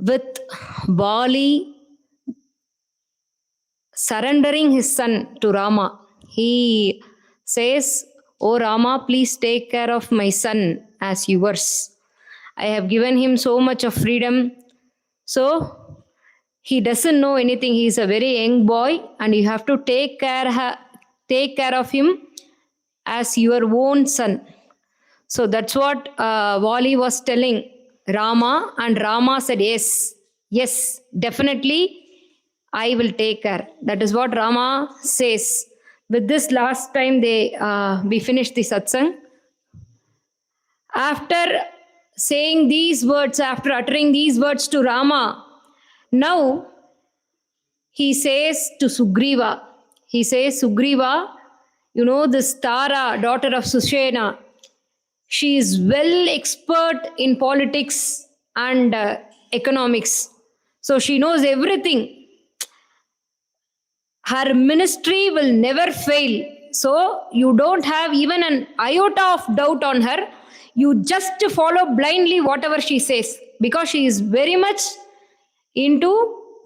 with Bali surrendering his son to Rama. He says, "Oh Rama, please take care of my son as yours. I have given him so much of freedom. So he doesn't know anything. He is a very young boy, and you have to take care of him as your own son." So that's what Wali was telling Rama, and Rama said, yes, definitely I will take care. That is what Rama says. With this, last time we finished the satsang. After saying these words, after uttering these words to Rama, now he says to Sugriva, Sugriva, you know this Tara, daughter of Sushena, she is well expert in politics and economics. So she knows everything. Her ministry will never fail. So you don't have even an iota of doubt on her. You just follow blindly whatever she says, because she is very much into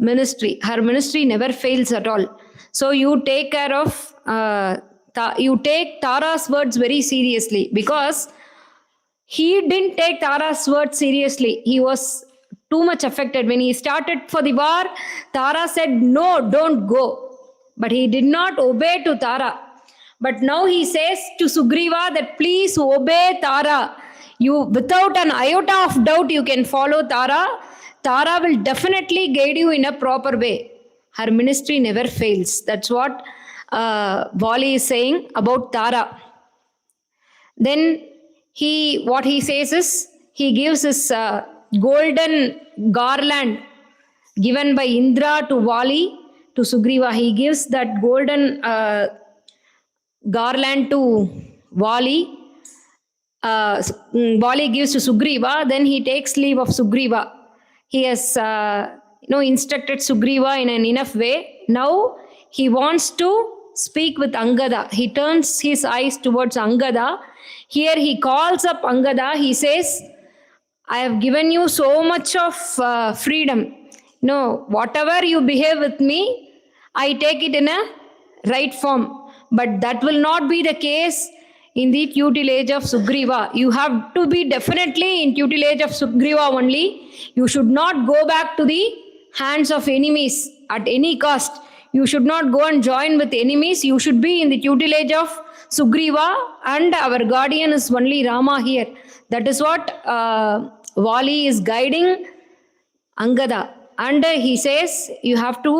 ministry. Her ministry never fails at all. So you take care of, you take Tara's words very seriously, because he didn't take Tara's words seriously. He was too much affected. When he started for the war, Tara said, "No, don't go." But he did not obey to Tara. But now he says to Sugriva that please obey Tara. You, without an iota of doubt, you can follow Tara. Tara will definitely guide you in a proper way. Her ministry never fails. That's what Wali is saying about Tara. Then what he says is, he gives his golden garland given by Indra to Wali, to Sugriva. He gives that golden garland to Wali. Wali gives to Sugriva. Then he takes leave of Sugriva. He has instructed Sugriva in an enough way. Now he wants to speak with Angada. He turns his eyes towards Angada. Here he calls up Angada. He says, "I have given you so much of freedom. No, whatever you behave with me, I take it in a right form. But that will not be the case in the tutelage of Sugriva. You have to be definitely in tutelage of Sugriva only. You should not go back to the hands of enemies at any cost. You should not go and join with enemies. You should be in the tutelage of Sugriva, and our guardian is only Rama here." That is what Wali is guiding Angada. And he says, you have to,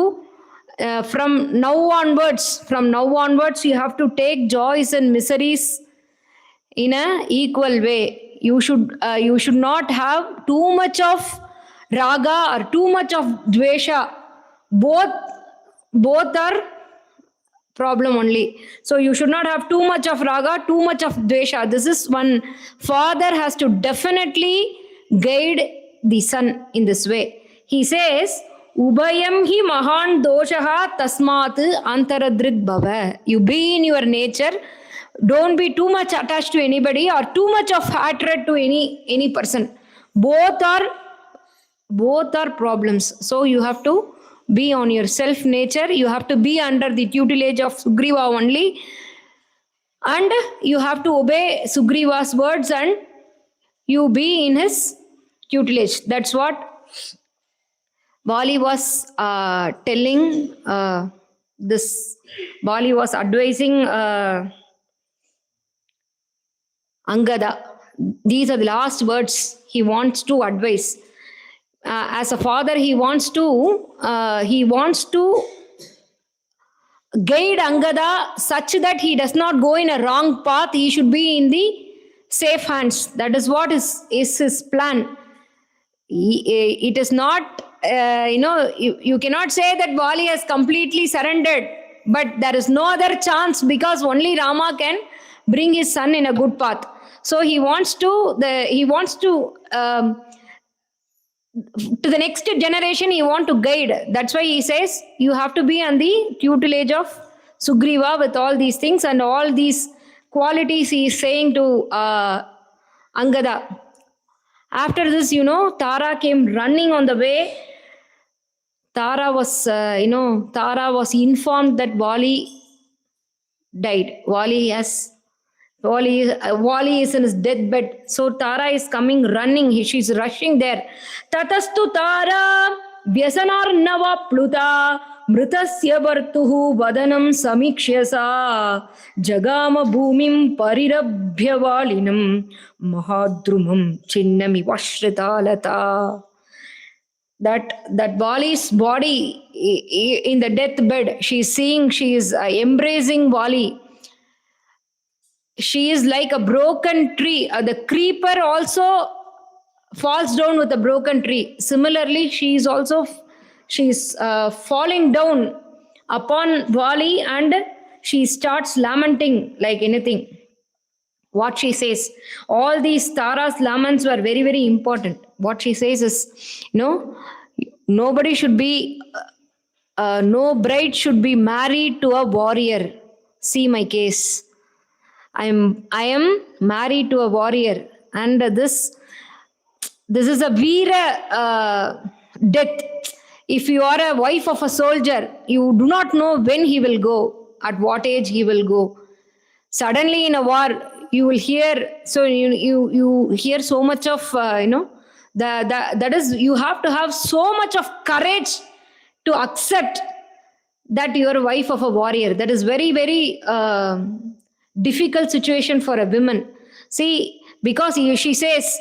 from now onwards, you have to take joys and miseries in an equal way. You should not have too much of raga or too much of dvesha. Both are problem only. So you should not have too much of raga, too much of dvesha. This is one. Father has to definitely guide the son in this way. He says, "Ubayam hi mahan doshaha tasmat antaradrik bhava." You be in your nature. Don't be too much attached to anybody or too much of hatred to any person. Both are problems. So you have to be on your self nature. You have to be under the tutelage of Sugriva only, and you have to obey Sugriva's words, and you be in his tutelage. That's what Wali was telling this. Wali was advising Angada. These are the last words he wants to advise. As a father, he wants to guide Angada such that he does not go in a wrong path. He should be in the safe hands. That is what is his plan. It is not, you cannot say that Wali has completely surrendered, but there is no other chance, because only Rama can bring his son in a good path. So he wants to the next generation, he want to guide. That's why he says you have to be on the tutelage of Sugriva with all these things and all these qualities he is saying to Angada. After this, Tara came running on the way. Tara was informed that Wali died. Wali is in his deathbed. So Tara is coming running. She's rushing there. Tatastu Tara Vyasanarnava Pluta Mritasya Bartuhu Vadanam Samikshasa Jagama Bhumim Parirabhya Valinam Mahadrumam Chinnami Vashritalata. That Wali's body in the deathbed, she is embracing Wali. She is like a broken tree. The creeper also falls down with a broken tree. Similarly, she is falling down upon Wali, and she starts lamenting like anything. What she says, all these Tara's laments were very, very important. What she says is, nobody should be, no bride should be married to a warrior. See my case. I am married to a warrior, and this is a Veera death. If you are a wife of a soldier, you do not know when he will go, at what age he will go. Suddenly in a war, you will hear, so you hear so much of, that is, you have to have so much of courage to accept that you are a wife of a warrior. That is very, very difficult situation for a woman. See, because she says,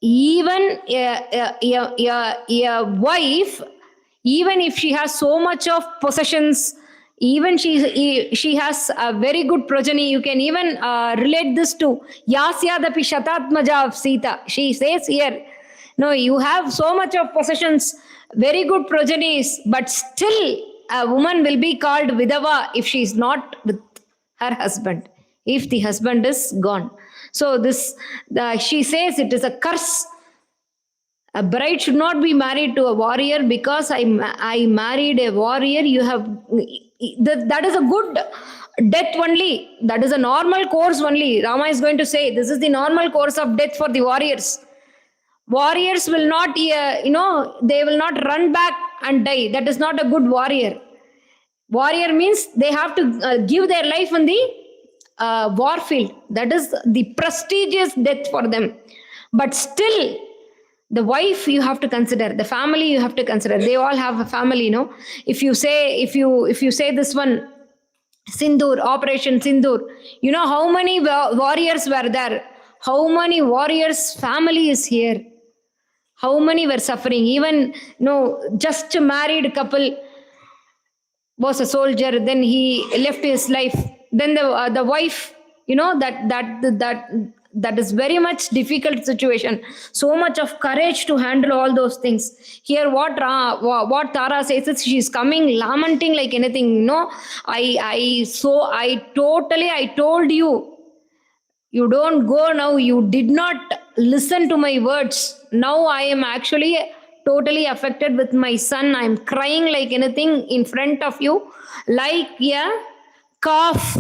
even a wife, even if she has so much of possessions, even she has a very good progeny, you can even relate this to Yasyadapi Shatatmaja of Sita. She says here, no, you have so much of possessions, very good progenies, but still a woman will be called Vidava if she is not with her husband, if the husband is gone. So she says it is a curse. A bride should not be married to a warrior. Because I married a warrior, that is a good death only. That is a normal course only. Rama is going to say this is the normal course of death for the warriors. Warriors will not, they will not run back and die. That is not a good warrior. Warrior means they have to give their life on the war field. That is the prestigious death for them. But still, the wife you have to consider, the family you have to consider. They all have a family, If you say this one, Sindur, Operation Sindur, how many warriors were there? How many warriors' family is here? How many were suffering? Even, just a married couple was a soldier, then he left his life. Then the wife, that is very much difficult situation. So much of courage to handle all those things. Here, what Tara says is she's coming lamenting like anything. I told you. You don't go now. You did not listen to my words. Now I am actually totally affected with my son. I am crying like anything in front of you, like a calf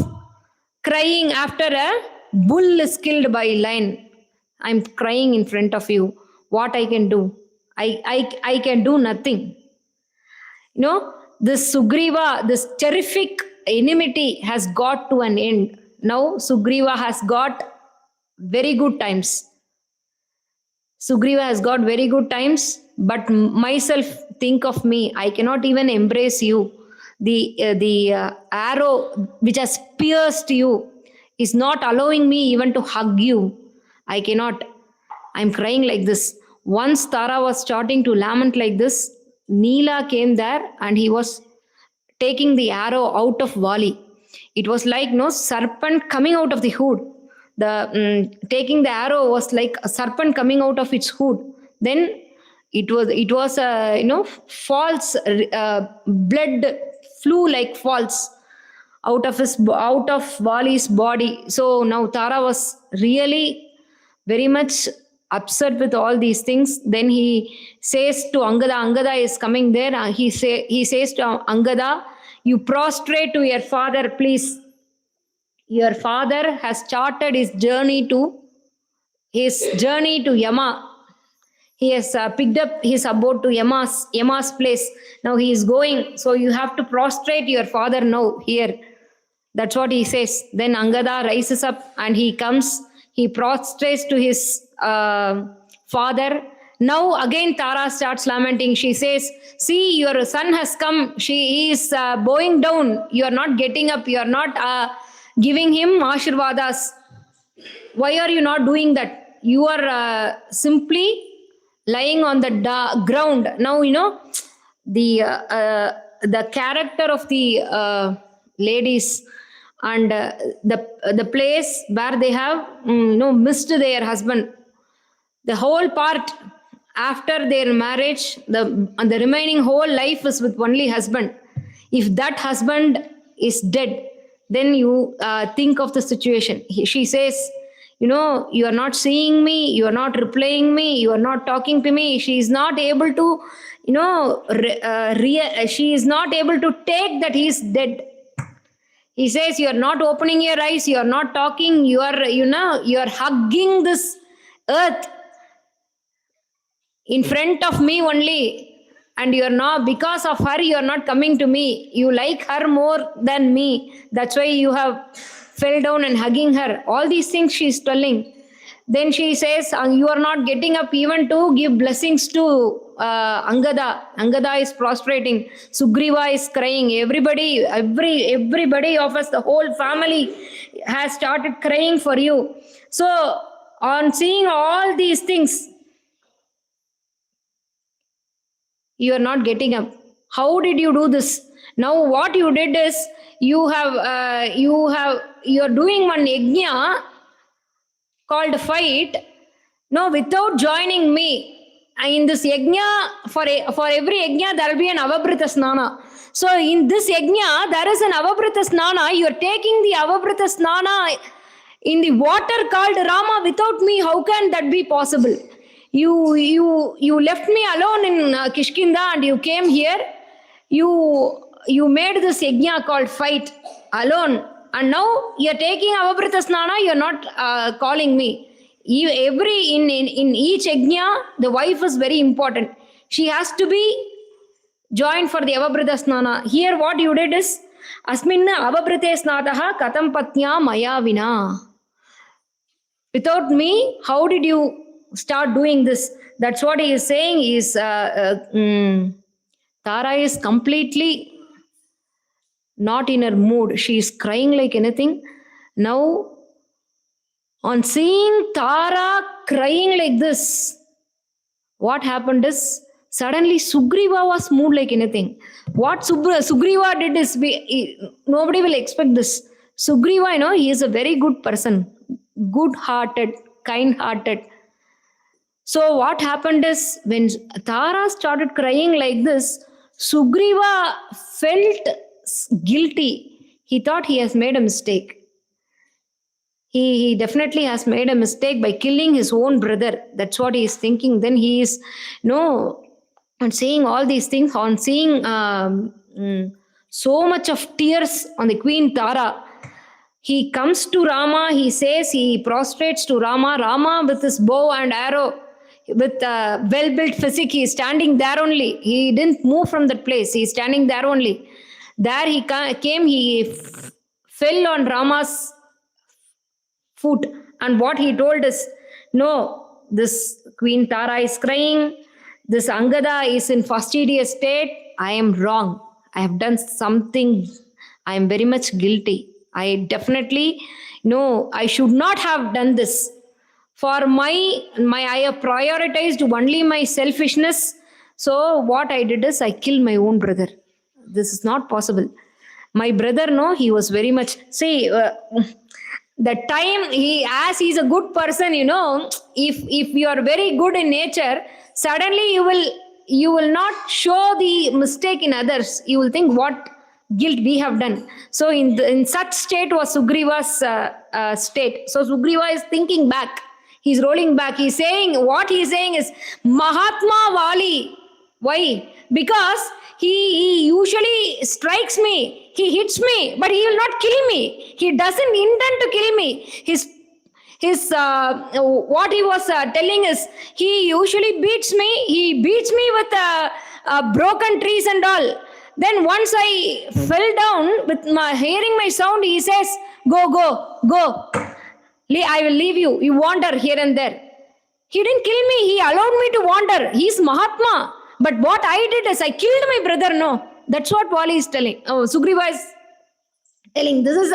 crying after a bull is killed by lion. I am crying in front of you. What I can do? I can do nothing. This Sugriva, this terrific enmity has got to an end. Now Sugriva has got very good times. Sugriva has got very good times, but myself, think of me. I cannot even embrace you. The arrow which has pierced you is not allowing me even to hug you. I cannot. I'm crying like this. Once Tara was starting to lament like this, Neela came there and he was taking the arrow out of Wali. It was like serpent coming out of the hood. Taking the arrow was like a serpent coming out of its hood. Then it was false blood flew like false out of Wali's body. So now Tara was really very much upset with all these things. Then he says to Angada is coming there. He says to Angada, you prostrate to your father, please. Your father has started his journey to Yama. He has picked up his abode to Yama's place. Now he is going. So you have to prostrate your father now here. That's what he says. Then Angada rises up and he comes. He prostrates to his father. Now again Tara starts lamenting. She says, see, your son has come. He is bowing down. You are not getting up. You are not giving him Ashirvadas. Why are you not doing that? You are simply lying on the ground. Now, the character of the ladies and the place where they have missed their husband. The whole part after their marriage, the remaining whole life is with only husband. If that husband is dead, then you think of the situation. She says, you are not seeing me, you are not replying me, you are not talking to me. She is not able to, she is not able to take that he is dead. He says, you are not opening your eyes, you are not talking, you are hugging this earth in front of me only. And you are not, because of her, you are not coming to me. You like her more than me. That's why you have fell down and hugging her. All these things she is telling. Then she says, you are not getting up even to give blessings to Angada. Angada is prostrating. Sugriva is crying. Everybody of us, the whole family has started crying for you. So on seeing all these things, you are not getting up. How did you do this? Now what you did is you are doing one yajna called fight. No, without joining me. In this yajna, for every yajna there will be an avabrita snana. So in this yajna there is an avabrita snana. You are taking the avabrita snana in the water called Rama without me. How can that be possible? You left me alone in Kishkinda and you came here. You made this yajna called fight alone, and now you are taking avabrita snana. You are not calling me. In each yajna, the wife is very important. She has to be joined for the avabrita snana. Here, what you did is asminna avabrite snataha katam patnya maya vina. Without me, how did you start doing this? That's what he is saying. Is Tara is completely not in her mood. She is crying like anything. Now, on seeing Tara crying like this, what happened is suddenly Sugriva was moved like anything. What Sugriva did is nobody will expect this. Sugriva, he is a very good person, good-hearted, kind-hearted. So what happened is when Tara started crying like this, Sugriva felt guilty. He thought he has made a mistake. He definitely has made a mistake by killing his own brother. That's what he is thinking. Then he is, on seeing all these things, on seeing so much of tears on the Queen Tara, he comes to Rama. He says, he prostrates to Rama. Rama with his bow and arrow, with well-built physique, he is standing there only. He didn't move from that place. He is standing there only. There he came, he fell on Rama's foot. And what he told is, no, this Queen Tara is crying. This Angada is in fastidious state. I am wrong. I have done something. I am very much guilty. I definitely, I should not have done this. For I have prioritized only my selfishness. So what I did is I killed my own brother. This is not possible. My brother, he was very much, that time as he's a good person, if you are very good in nature, suddenly you will not show the mistake in others. You will think what guilt we have done. So in such state was Sugriva's state. So Sugriva is thinking back. He's rolling back. What he's saying is Mahatma Vali. Why? Because he usually strikes me. He hits me, but he will not kill me. He doesn't intend to kill me. His what he was telling is, he usually beats me. He beats me with broken trees and all. Then once I fell down with my hearing my sound, he says, "Go, go, go. I will leave you. You wander here and there." He didn't kill me. He allowed me to wander. He's Mahatma. But what I did is I killed my brother. No, that's what Wali is telling. Oh, Sugriva is telling. This is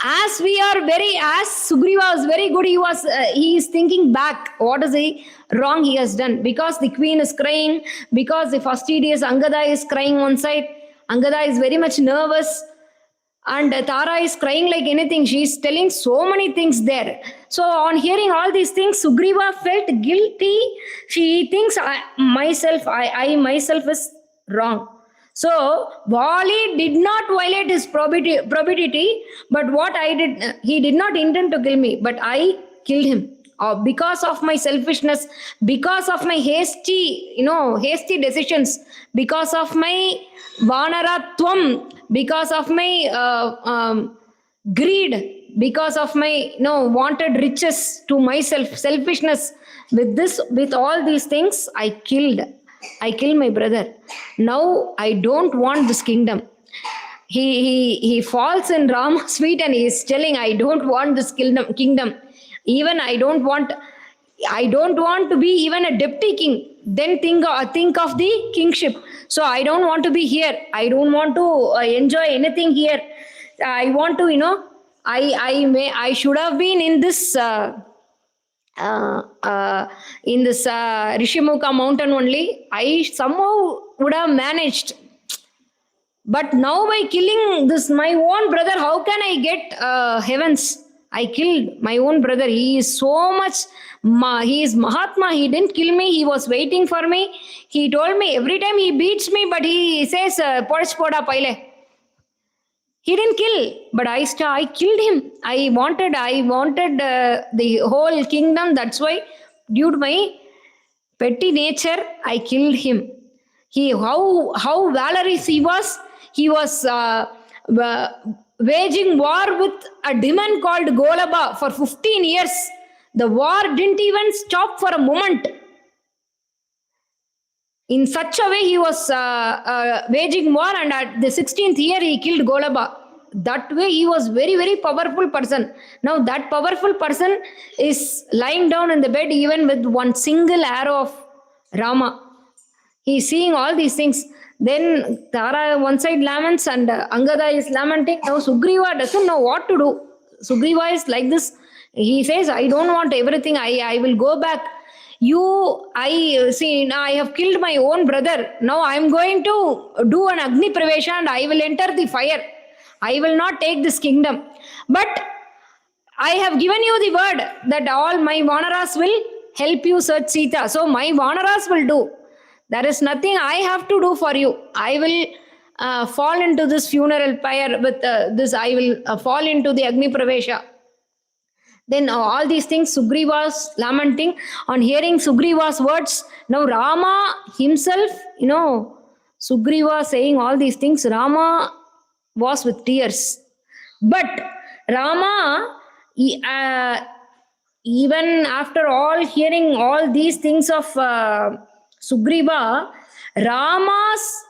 as we are very, as Sugriva was very good, he is thinking back, what is he wrong he has done, because the queen is crying, because the fastidious Angada is crying one side. Angada is very much nervous, and Tara is crying like anything. She is telling so many things there. So on hearing all these things, Sugriva felt guilty. She thinks, I myself is wrong. So Wali did not violate his probity, but what I did, he did not intend to kill me, but I killed him. Because of my selfishness, because of my hasty decisions, because of my vanaratvam, because of my greed, because of my wanted riches to myself, selfishness. With all these things, I killed my brother. Now I don't want this kingdom. He falls in Rama's feet and he is telling, I don't want this kingdom. Even I don't want to be even a deputy king. Then think of the kingship. So I don't want to be here. I don't want to enjoy anything here. I want to, I should have been in this Rishimukha mountain only. I somehow would have managed. But now by killing this my own brother, how can I get heavens? I killed my own brother. He is so much, he is Mahatma. He didn't kill me. He was waiting for me. He told me every time he beats me, but he says, "Poch poda paile." He didn't kill, but I killed him. I wanted the whole kingdom. That's why, due to my petty nature, I killed him. How valorous he was. He was waging war with a demon called Golaba for 15 years. The war didn't even stop for a moment. In such a way, he was waging war, and at the 16th year, he killed Golaba. That way, he was very, very powerful person. Now, that powerful person is lying down in the bed, even with one single arrow of Rama. He is seeing all these things. Then Tara one side laments and Angada is lamenting. Now Sugriva doesn't know what to do. Sugriva is like this. He says, I don't want everything. I will go back. Now I have killed my own brother. Now I am going to do an Agni Pravesha and I will enter the fire. I will not take this kingdom. But I have given you the word that all my Vanaras will help you search Sita. So my Vanaras will do. There is nothing I have to do for you. I will fall into this funeral pyre with this. I will fall into the Agni Pravesha. Then all these things, Sugriva was lamenting. On hearing Sugriva's words, now Rama himself, Sugriva saying all these things, Rama was with tears. But Rama, even after all hearing all these things of Sugriva, Rama's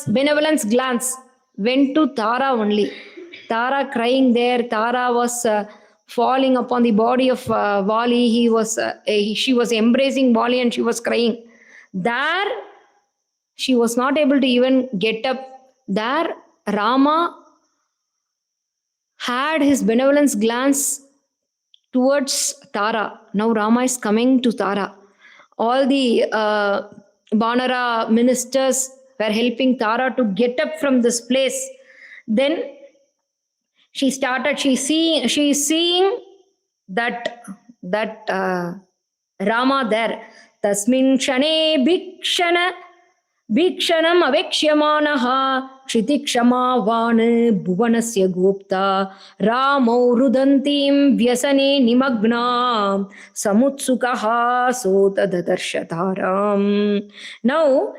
benevolence glance went to Tara only. Tara crying there. Tara was falling upon the body of Wali. She was embracing Wali and she was crying. There, she was not able to even get up. There, Rama had his benevolence glance towards Tara. Now Rama is coming to Tara. All the Vanara ministers were helping Tara to get up from this place. Then she's seeing that Rama there. Tasmin Shane Bhikshanam Avekshyamanah Kshitikshamavane Bhuvanasya Gupta Ramo Rudantim Vyasane Nimagna Samutsukaha Sotadadarsha. Now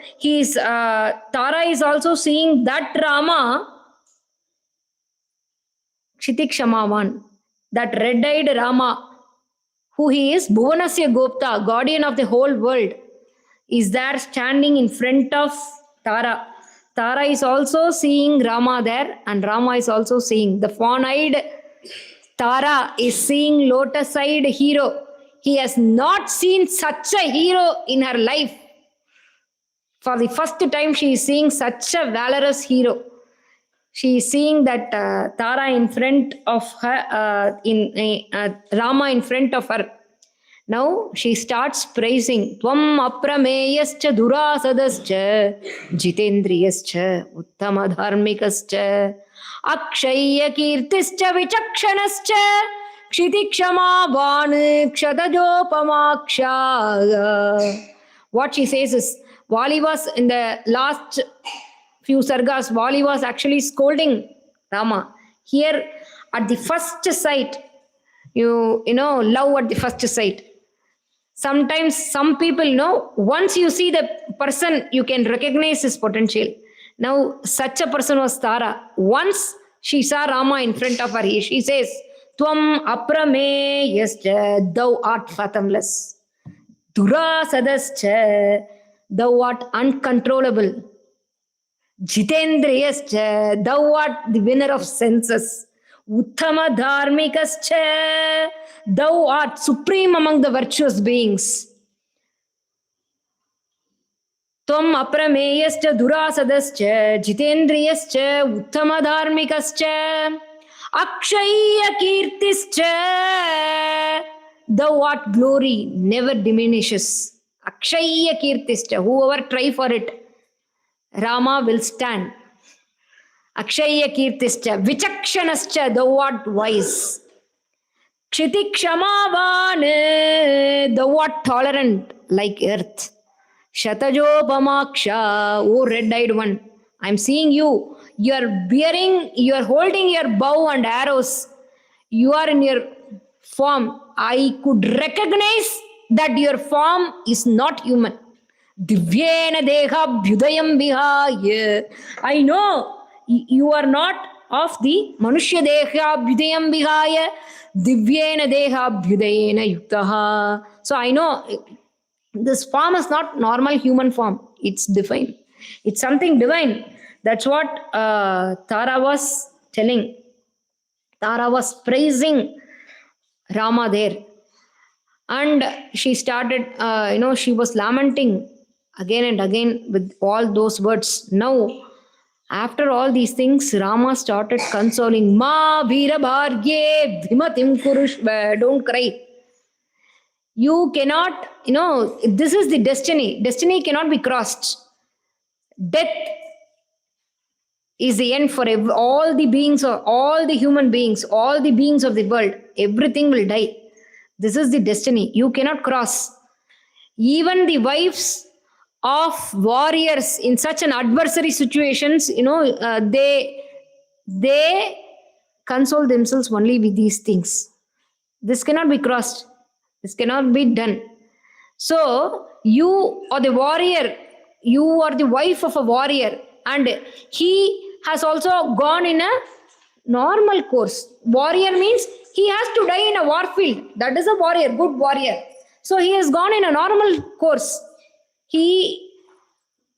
Tara is also seeing that Rama Kshitikshamāvan, that red-eyed Rama, who he is, Bhuvanasya Gopta, guardian of the whole world, is there standing in front of Tara. Tara is also seeing Rama there, and Rama is also seeing. The fawn-eyed Tara is seeing lotus-eyed hero. He has not seen such a hero in her life. For the first time, she is seeing such a valorous hero. She is seeing that Tara in front of her, Rama in front of her. Now she starts praising. Tvam aprameyascha durasadascha jitendriyascha uttamadharmikascha akshaya kirtischa vichakshanascha kshitikshamāvan kshatajopamaksha. What she says is, Vali was in the last few sargas, Vali was actually scolding Rama. Here, at the first sight, you know, love at the first sight. Sometimes some people, once you see the person, you can recognize his potential. Now, such a person was Tara. Once she saw Rama in front of her, she says, Tvam aprameyascha, thou art fathomless. Durasadascha, thou art uncontrollable. Jitendriyascha, thou art the winner of senses. Uttama dharmikascha, thou art supreme among the virtuous beings. Tvam aprameyascha durasadascha jitendriyascha uttama dharmikascha akshaya kirtischa, thou art glory, never diminishes. Akshaya kirtischa, whoever try for it, Rama will stand. Akshaya kirtischa vichakshanascha, thou art wise. Kshitikshamāvan, thou art tolerant like earth. Shatajopamaksha, O red-eyed one, I am seeing you. You are holding your bow and arrows. You are in your form. I could recognize that your form is not human. Divyena deha bhyudayam vihaya. I know you are not of the manushya deha bhyudayam vihaya. Divyena deha bhyudayena yuktaha. So I know this form is not normal human form. It's divine. It's something divine. That's what Tara was telling. Tara was praising Rama there. And she started, she was lamenting again and again with all those words. Now, after all these things, Rama started consoling. Ma veera bhargye bhimatim kurushva. Don't cry. You cannot, this is the destiny. Destiny cannot be crossed. Death is the end for all the beings, or all the human beings, all the beings of the world. Everything will die. This is the destiny. You cannot cross. Even the wives of warriors in such an adversary situations, they console themselves only with these things. This cannot be crossed. This cannot be done. So you are the warrior. You are the wife of a warrior, and he has also gone in a normal course. Warrior means he has to die in a war field. That is a warrior, good warrior. So he has gone in a normal course. He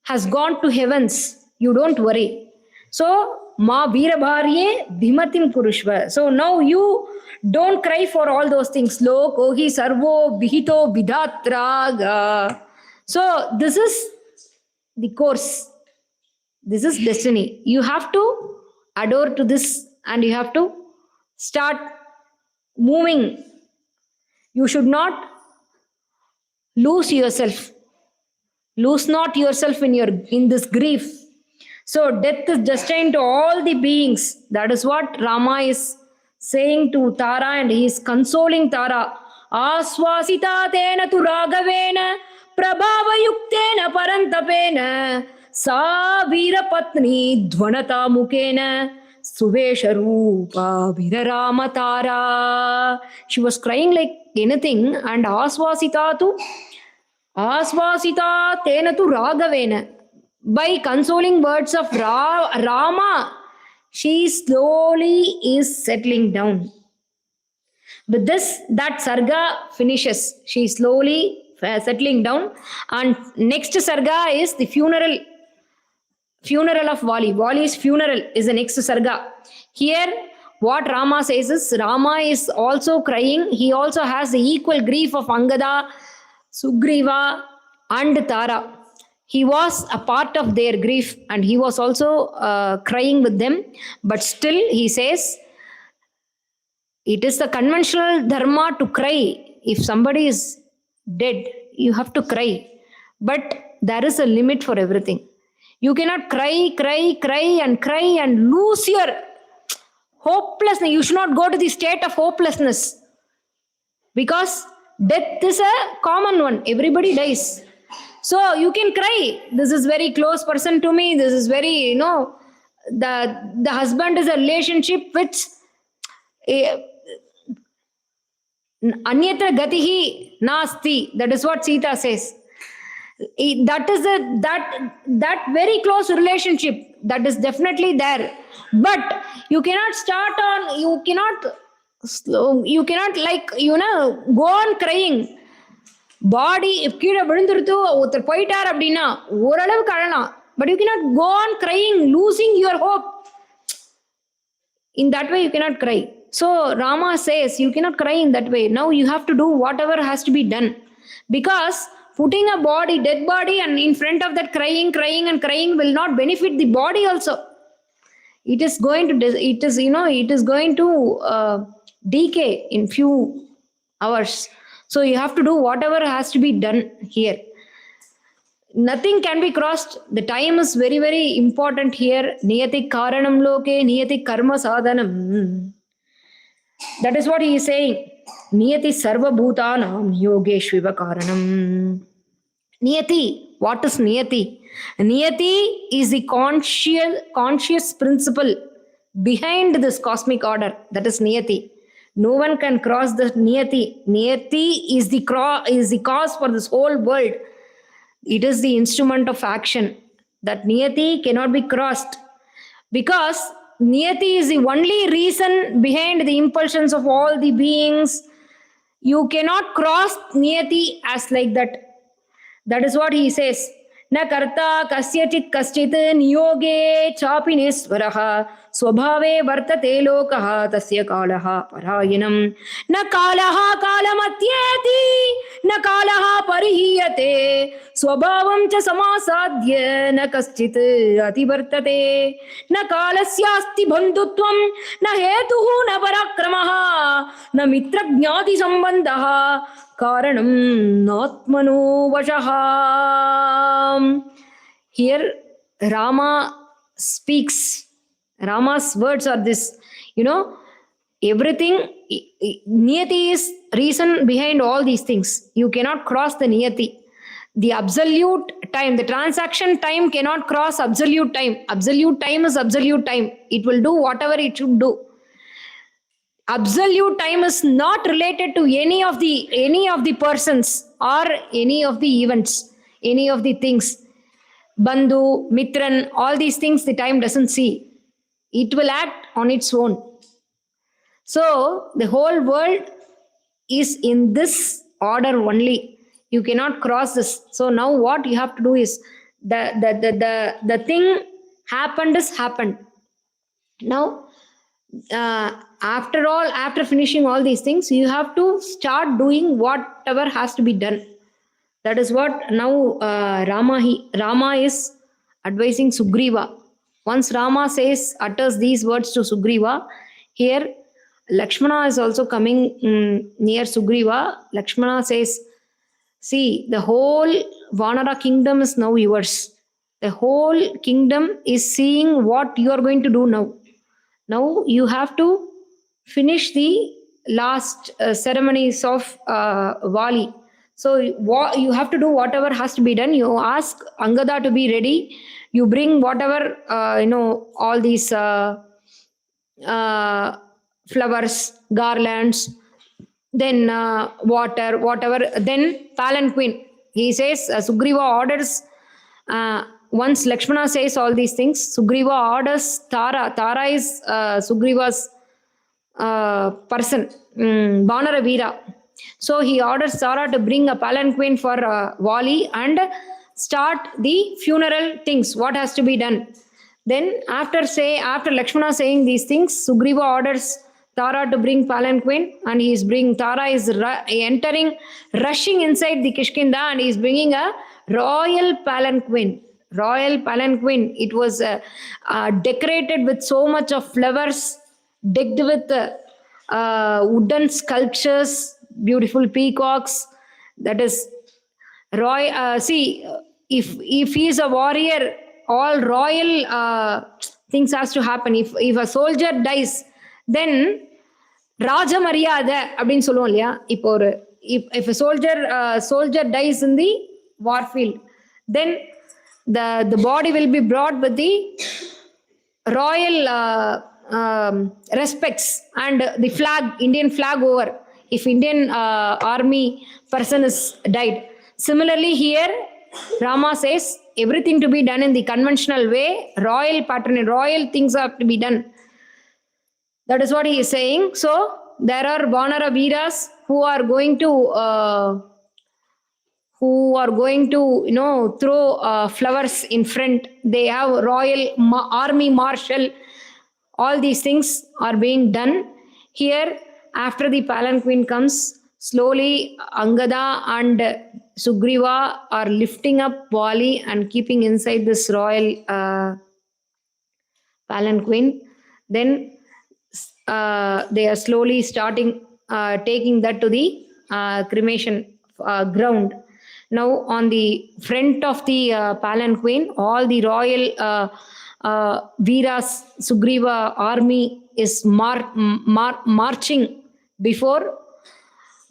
has gone to heavens. You don't worry. So, Ma Veera Bharye Bhimatim Kurushva. So now you don't cry for all those things. Loko hi sarvo vihito vidhatraga. So this is the course. This is destiny. You have to adore to this, and you have to start moving. You should not lose yourself. Lose not yourself in this grief. So death is destined to all the beings. That is what Rama is saying to Tara, and he is consoling Tara. Aswasita tena tu ragavena prabhava yuktena parantapena sa veera patni dhvanata mukena suvesha rupa virarama Tara. She was crying like anything, and aswasita tena tu ragavena. By consoling words of Rama, She slowly is settling down. With this, that sarga finishes. She slowly settling down. And next sarga is the funeral of Vali. Vali's funeral is the next sarga. Here, what Rama says is Rama is also crying. He also has the equal grief of Angada, Sugriva, and Tara. He was a part of their grief and he was also crying with them. But still, he says, it is the conventional dharma to cry. If somebody is dead, you have to cry. But there is a limit for everything. You cannot cry and lose your hopelessness. You should not go to the state of hopelessness. Because death is a common one. Everybody dies. So you can cry. This is very close person to me. This is very, the husband is a relationship which Anyatra gatihi nasti. That is what Sita says. That is that very close relationship that is definitely there. But you cannot go on crying. Body கீழே விழுந்துருத்து ஒருத்தர் போயிட்டார் அப்படின்னா ஓரளவுக்கு அழலாம். But you cannot go on crying, losing your hope. In that way, you cannot cry. So Rama says, you cannot cry in that way. Now you have to do whatever has to be done. Because putting a dead body, and in front of that crying will not benefit the body also. It is going to decay in few hours. So you have to do whatever has to be done here. Nothing can be crossed. The time is very, very important here. Niyati karanam loke, niyati karma sadhanam. That is what he is saying. Niyati sarva bhutanam yogeshviva karanam. Niyati. What is niyati? Niyati is the conscious principle behind this cosmic order. That is niyati. No one can cross the niyati. Niyati is the cause for this whole world. It is the instrument of action. That niyati cannot be crossed. Because niyati is the only reason behind the impulsions of all the beings. You cannot cross niyati as like that. That is what he says. Na karta kasyachit kaschit niyoge chapineswaraha swabhave vartate lokaha tasya kalaha parayinam na kalaha kalamatyeti na kalaha parihiyate swabhavam cha samasadhya na kaschit ativartate na kalasyasti bandhutvam na hetuhu na parakramaha na mitra jnati sambandhaha karanam natmano vashaha. Here Rama speaks. Rama's words are this, everything, niyati is reason behind all these things. You cannot cross the niyati. The absolute time, the transaction time cannot cross absolute time. Absolute time is absolute time. It will do whatever it should do. Absolute time is not related to any of the persons or any of the events, any of the things. Bandhu, Mitran, all these things the time doesn't see. It will act on its own. So the whole world is in this order only. You cannot cross this. So now what you have to do is the thing happened is happened. Now after finishing all these things, you have to start doing whatever has to be done. That is what now Rama is advising Sugriva. Once Rama utters these words to Sugriva, here Lakshmana is also coming near Sugriva. Lakshmana says, see, the whole Vanara kingdom is now yours. The whole kingdom is seeing what you are going to do now. Now you have to finish the last ceremonies of Vali. So you have to do whatever has to be done. You ask Angada to be ready. You bring whatever, all these flowers, garlands, then water, whatever. Then palanquin. He says, Sugriva orders once Lakshmana says all these things, Sugriva orders Tara. Tara is Sugriva's person, Banara Veera. So he orders Tara to bring a palanquin for Vali and start the funeral things, what has to be done. Then after Lakshmana saying these things, Sugriva orders Tara to bring palanquin, and he is bringing, Tara is rushing inside the Kishkinda, and he is bringing a royal palanquin. It was decorated with so much of flowers, decked with wooden sculptures, beautiful peacocks. That is royal. See, if he is a warrior, all royal things has to happen. If a soldier dies, then Raja Maryada அப்படின்னு சொல்லுவோம் இல்லையா. இப்போ ஒரு if a soldier dies in the war field, then the body will be brought with the royal respects and the flag, Indian flag over, if Indian army person is died. Similarly here Rama says everything to be done in the conventional way, royal pattern, royal things have to be done. That is what he is saying. So there are Vanara Veeras who are going to throw flowers in front. They have royal army marshal. All these things are being done here. After the palanquin comes, slowly Angada and Sugriva are lifting up Vali and keeping inside this royal palanquin. Then they are slowly starting taking that to the cremation ground. Now on the front of the palanquin, all the royal Veeras, Sugriva army is marching before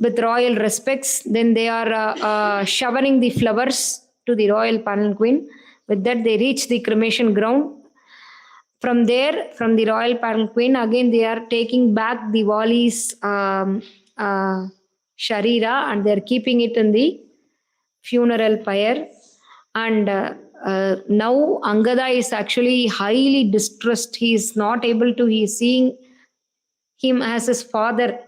with royal respects. Then they are showering the flowers to the royal palanquin. With that they reach the cremation ground. From there, from the royal palanquin, again they are taking back the Vali's Sharira, and they are keeping it in the funeral pyre. And now Angada is actually highly distressed. He is not able to, he is seeing him as his father,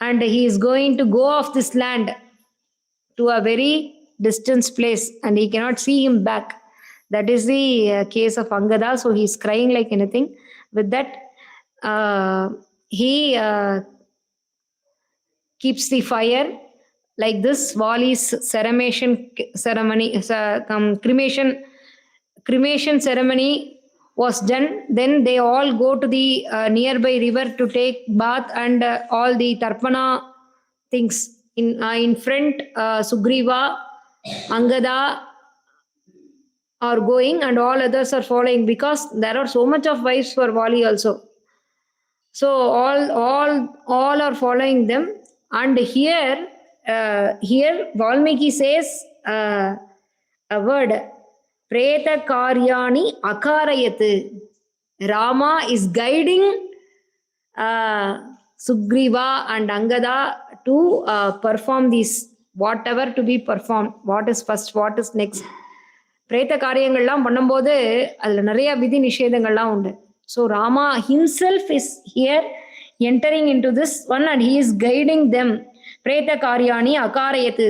and he is going to go off this land to a very distant place, and he cannot see him back. That is the case of Angada. So he is crying like anything. With that, he keeps the fire. Like this, Vali's cremation ceremony was done. Then they all go to the nearby river to take bath and all the tarpana things. In front, Sugriva, Angada are going, and all others are following, because there are so much of wives for Vali also. So all are following them. And here Valmiki says a word, Preta Karyani Akarayat. Rama is guiding Sugriva and Angada to perform these, whatever to be performed, what is first, what is next. பிரேத்த காரியங்கள்லாம் பண்ணும்போது அதில் நிறைய விதி நிஷேதங்கள்லாம் உண்டு. So Rama himself is here entering into this one, and he is guiding them. பிரேத்த காரியாணி அகாரயத்து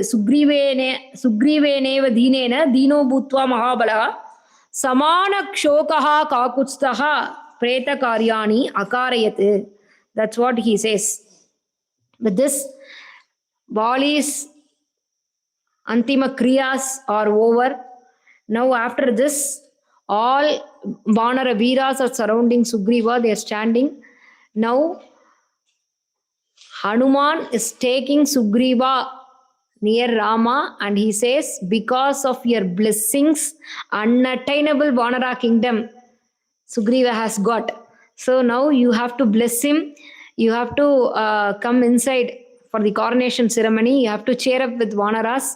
சுக்ரீவேனேவ தீனேன தீனோ பூத்வா மகாபலா சமான க்ஷோகா காகுத்ஸ்தா பிரேத்த காரியாணி அகாரயத்து. That's what he says. With this, Vali's antima kriyas are over. Now after this, all Vanara Veeras are surrounding Sugriva. They are standing. Now Hanuman is taking Sugriva near Rama, and he says, because of your blessings, unattainable Vanara kingdom Sugriva has got. So now you have to bless him. You have to come inside for the coronation ceremony. You have to cheer up with Vanaras,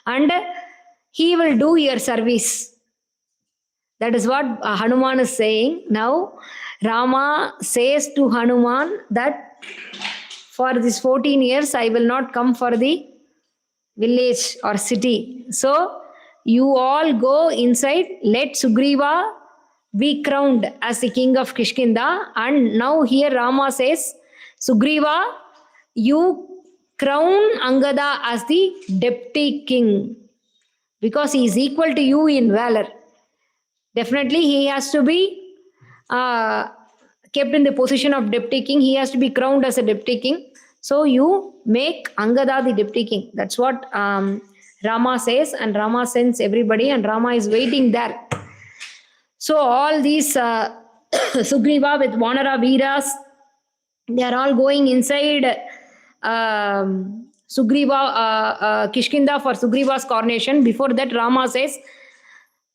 and he will do your service. That is what Hanuman is saying. Now Rama says to Hanuman that for this 14 years I will not come for the village or city. So you all go inside, let Sugriva be crowned as the king of Kishkinda. And now here Rama says, Sugriva, you crown Angada as the deputy king because he is equal to you in valor. Definitely, he has to be kept in the position of deputy king. He has to be crowned as a deputy king. So you make Angada the deputy king. That's what Rama says, and Rama sends everybody, and Rama is waiting there. So all these Sugriva with Vanara Veeras, they are all going inside Sugriva, Kishkinda for Sugriva's coronation. Before that, Rama says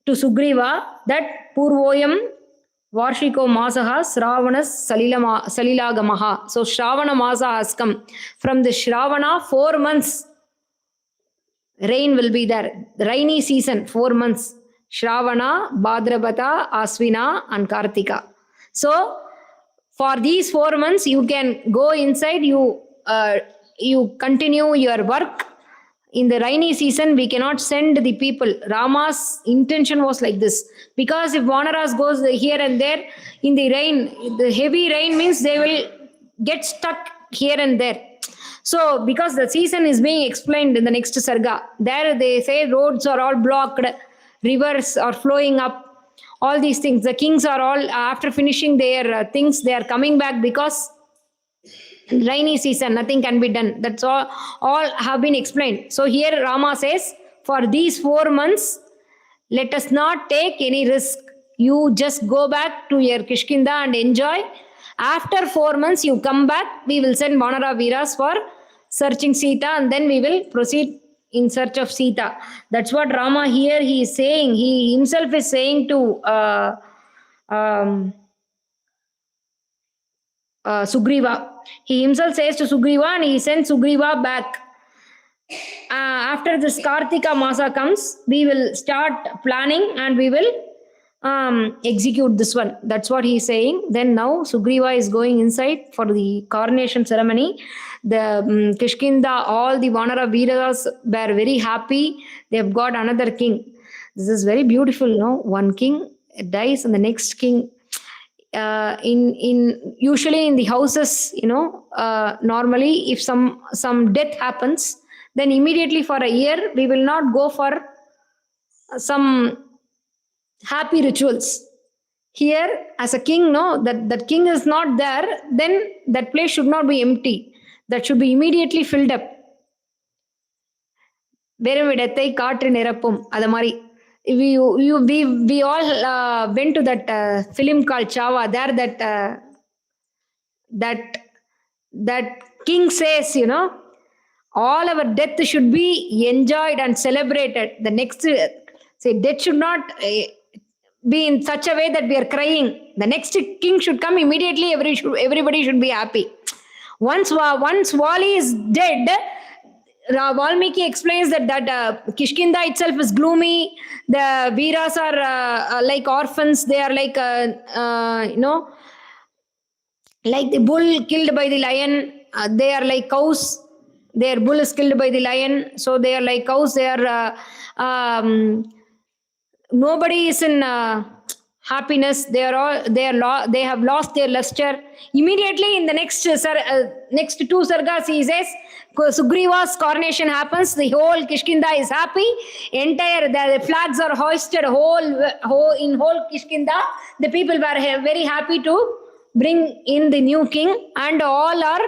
to Sugriva that Purvoyam Varshiko Masaha Sravanas Salilagamaha. So Shravana Masa has come. From the Shravana, 4 months rain will be there. The rainy season, 4 months. Shravana, Bhadrapada, Asvina and Kartika. So for these 4 months, you can go inside, you continue your work. In the rainy season, we cannot send the people. Rama's intention was like this. Because if Vanaras goes here and there, in the rain, the heavy rain means they will get stuck here and there. So because the season is being explained in the next sarga, there they say roads are all blocked, rivers are flowing up, all these things. The kings are all, after finishing their things, they are coming back because rainy season, nothing can be done. That's all have been explained. So here Rama says, for these 4 months, let us not take any risk. You just go back to your Kishkinda and enjoy. After 4 months, you come back. We will send Vanara Veeras for searching Sita, and then we will proceed in search of Sita. That's what Rama here he is saying. He himself is saying to Sugriva. He himself says to Sugriva, and he sends Sugriva back. After this Kartika Masa comes, we will start planning and we will execute this one. That's what he is saying. Then now Sugriva is going inside for the coronation ceremony. The Kishkinda, all the Vanara Veeras were very happy. They have got another king. This is very beautiful, no? One king dies and the next king. Usually in the houses, normally if some death happens, then immediately for a year we will not go for some happy rituals. Here, as a king, no, that king is not there, then that place should not be empty. That should be immediately filled up. Veruvidethai kaatru nirappum. Adamari. We all went to that film called Chava. There that king says, all our death should be enjoyed and celebrated. The next, death should not be in such a way that we are crying. The next king should come immediately. Everybody should be happy. Once Wali is dead, Valmiki explains that Kishkinda itself is gloomy. The Veeras are like orphans. They are like like the bull killed by the lion. They are like cows. Their bull is killed by the lion. So they are like cows. They are nobody is in happiness. They have lost their luster. Immediately in the next two sargas, he says, Sugriva's coronation happens. The whole Kishkinda is happy. The flags are hoisted in whole Kishkinda. The people were very happy to bring in the new king, and all are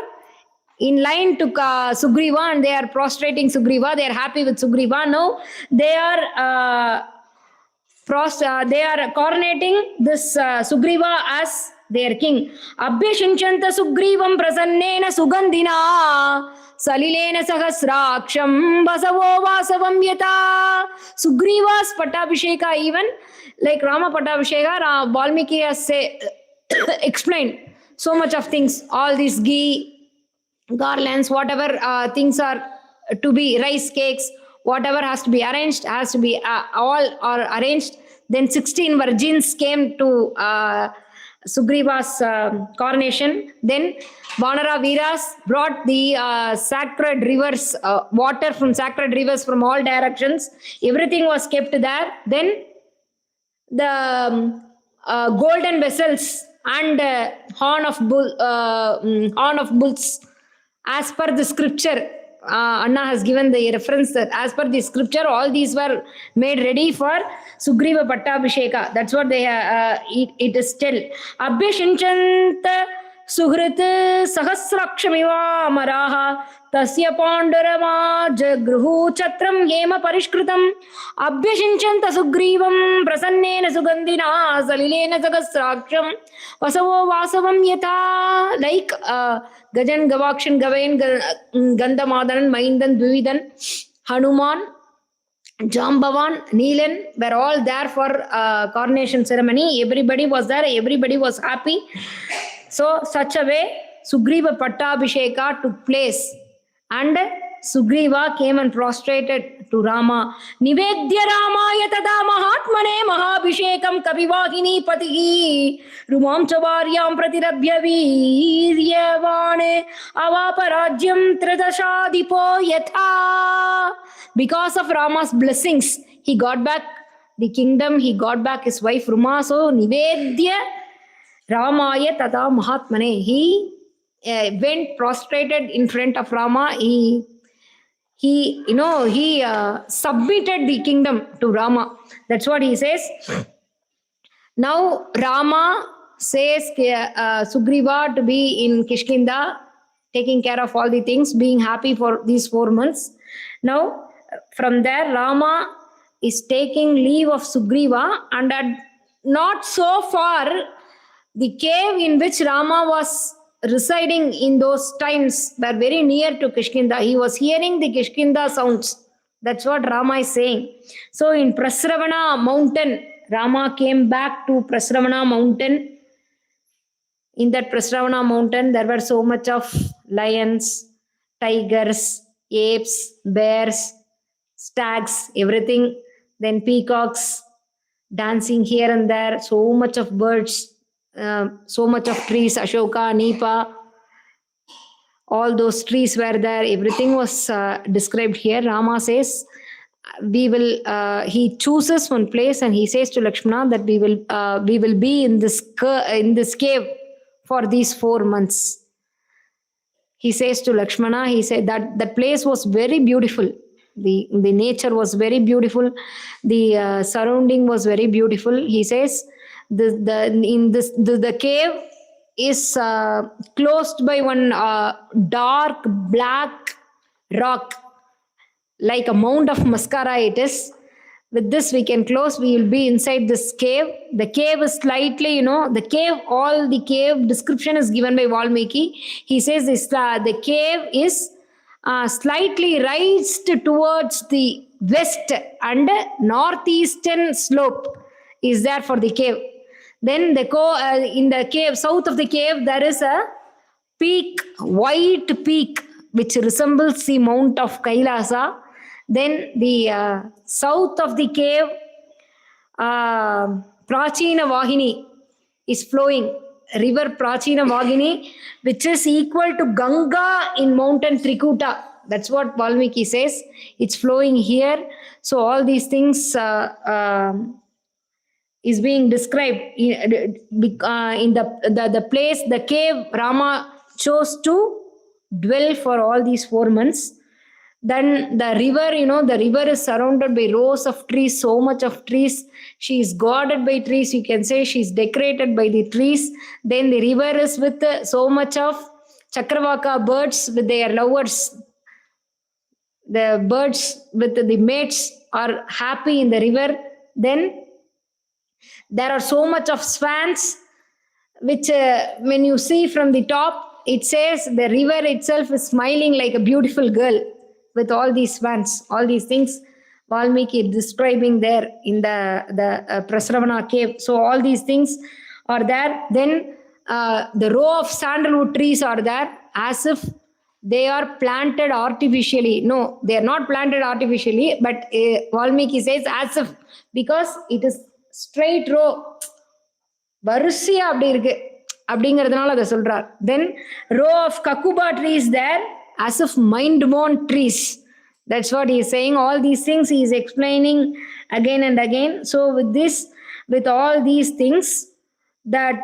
in line to Sugriva, and they are prostrating Sugriva. They are happy with Sugriva. Now they are coronating this Sugriva as their king. Abhyashinchanta Sugrivam prasannena sugandhina salilena sahasraksham vasavo vasavam yata. Sugriva's Pattabhisheka, even like Rama Pattabhisheka, Valmiki has explained so much of things. All these ghee, garlands, whatever things are to be, rice cakes, whatever has to be arranged, has to be all are arranged. Then 16 virgins came to Sugriva's coronation. Then Vanara Veeras brought the sacred rivers, water from sacred rivers from all directions. Everything was kept there. Then the golden vessels and horn of bulls, as per the scripture. Anna has given the reference that as per the scripture, all these were made ready for Sugriva Pattabhisheka. That's what they it is still. Abhishinchanta Suhrit Sahasrakshamiva Amaraha Tasya Pandurama Jagruhu Chatram Yema Parishkritam Abhishinchanta Sugrivam Prasannena Sugandhina Salilena Sagasraksham Vasavo Vasavam Yata, like Gajan, Gavakshan, Gavain, Gandhamadanan, Maindan, Dvividan, Hanuman, Jambavan, Neelan were all there for coronation ceremony. Everybody was there. Everybody was happy. So, such a way, Sugriva Pattabhisheka took place. And Sugriva came and prostrated to Rama. Nivedya Ramaya tada mahatmane mahabhishekam kapivahini patihi rumam chavaryam pratirabhya viryavane avaparajyam tridashadipo yatha. Because of Rama's blessings, he got back the kingdom, he got back his wife Ruma. So Nivedya Ramaya tada mahatmane, he went prostrated in front of Rama. He submitted the kingdom to Rama. That's what he says. Now Rama says Sugriva to be in Kishkinda, taking care of all the things, being happy for these 4 months. Now from there, Rama is taking leave of Sugriva, and not so far, the cave in which Rama was residing in those times were very near to Kishkinda. He was hearing the Kishkinda sounds. That's what Rama is saying. So in Prasravana mountain, Rama came back to Prasravana mountain. In that Prasravana mountain, there were so much of lions, tigers, apes, bears, stags, everything. Then peacocks dancing here and there, so much of birds. So much of trees, Ashoka, Nipa, all those trees were there. Everything was described here. Rama says, he chooses one place and he says to Lakshmana that we will be in this cave for these 4 months. He says to Lakshmana, he said that the place was very beautiful. The nature was very beautiful. The surrounding was very beautiful. He says, the cave is closed by one dark black rock, like a mound of mascara it is. With this we can close. We will be inside this cave. The cave is slightly, all the cave description is given by Valmiki. He says the cave is slightly raised towards the west, and northeastern slope is there for the cave. Then in the cave, south of the cave, there is a peak, white peak, which resembles the mount of Kailasa. Then the south of the cave, Prachina Vahini is flowing, river Prachina Vahini, which is equal to Ganga in mountain Trikuta. That's what Valmiki says. It's flowing here. So all these things is being described in the place, the cave Rama chose to dwell for all these 4 months. Then the river, the river is surrounded by rows of trees, so much of trees. She is guarded by trees. You can say she is decorated by the trees. Then the river is with so much of Chakravaka birds with their lovers. The birds with the mates are happy in the river. Then there are so much of swans, which when you see from the top, it says the river itself is smiling like a beautiful girl with all these swans, all these things. Valmiki is describing there in the Prasravana cave. So all these things are there. Then the row of sandalwood trees are there, as if they are planted artificially. No, they are not planted artificially, but Valmiki says as if, because it is straight row. வரிசையா அப்படி இருக்கு அப்படிங்கிறதுனால அதை சொல்றார். Then row of kakuba trees there as if mind born trees. That's what he is saying. All these things he is explaining again and again. So with this, with all these things, that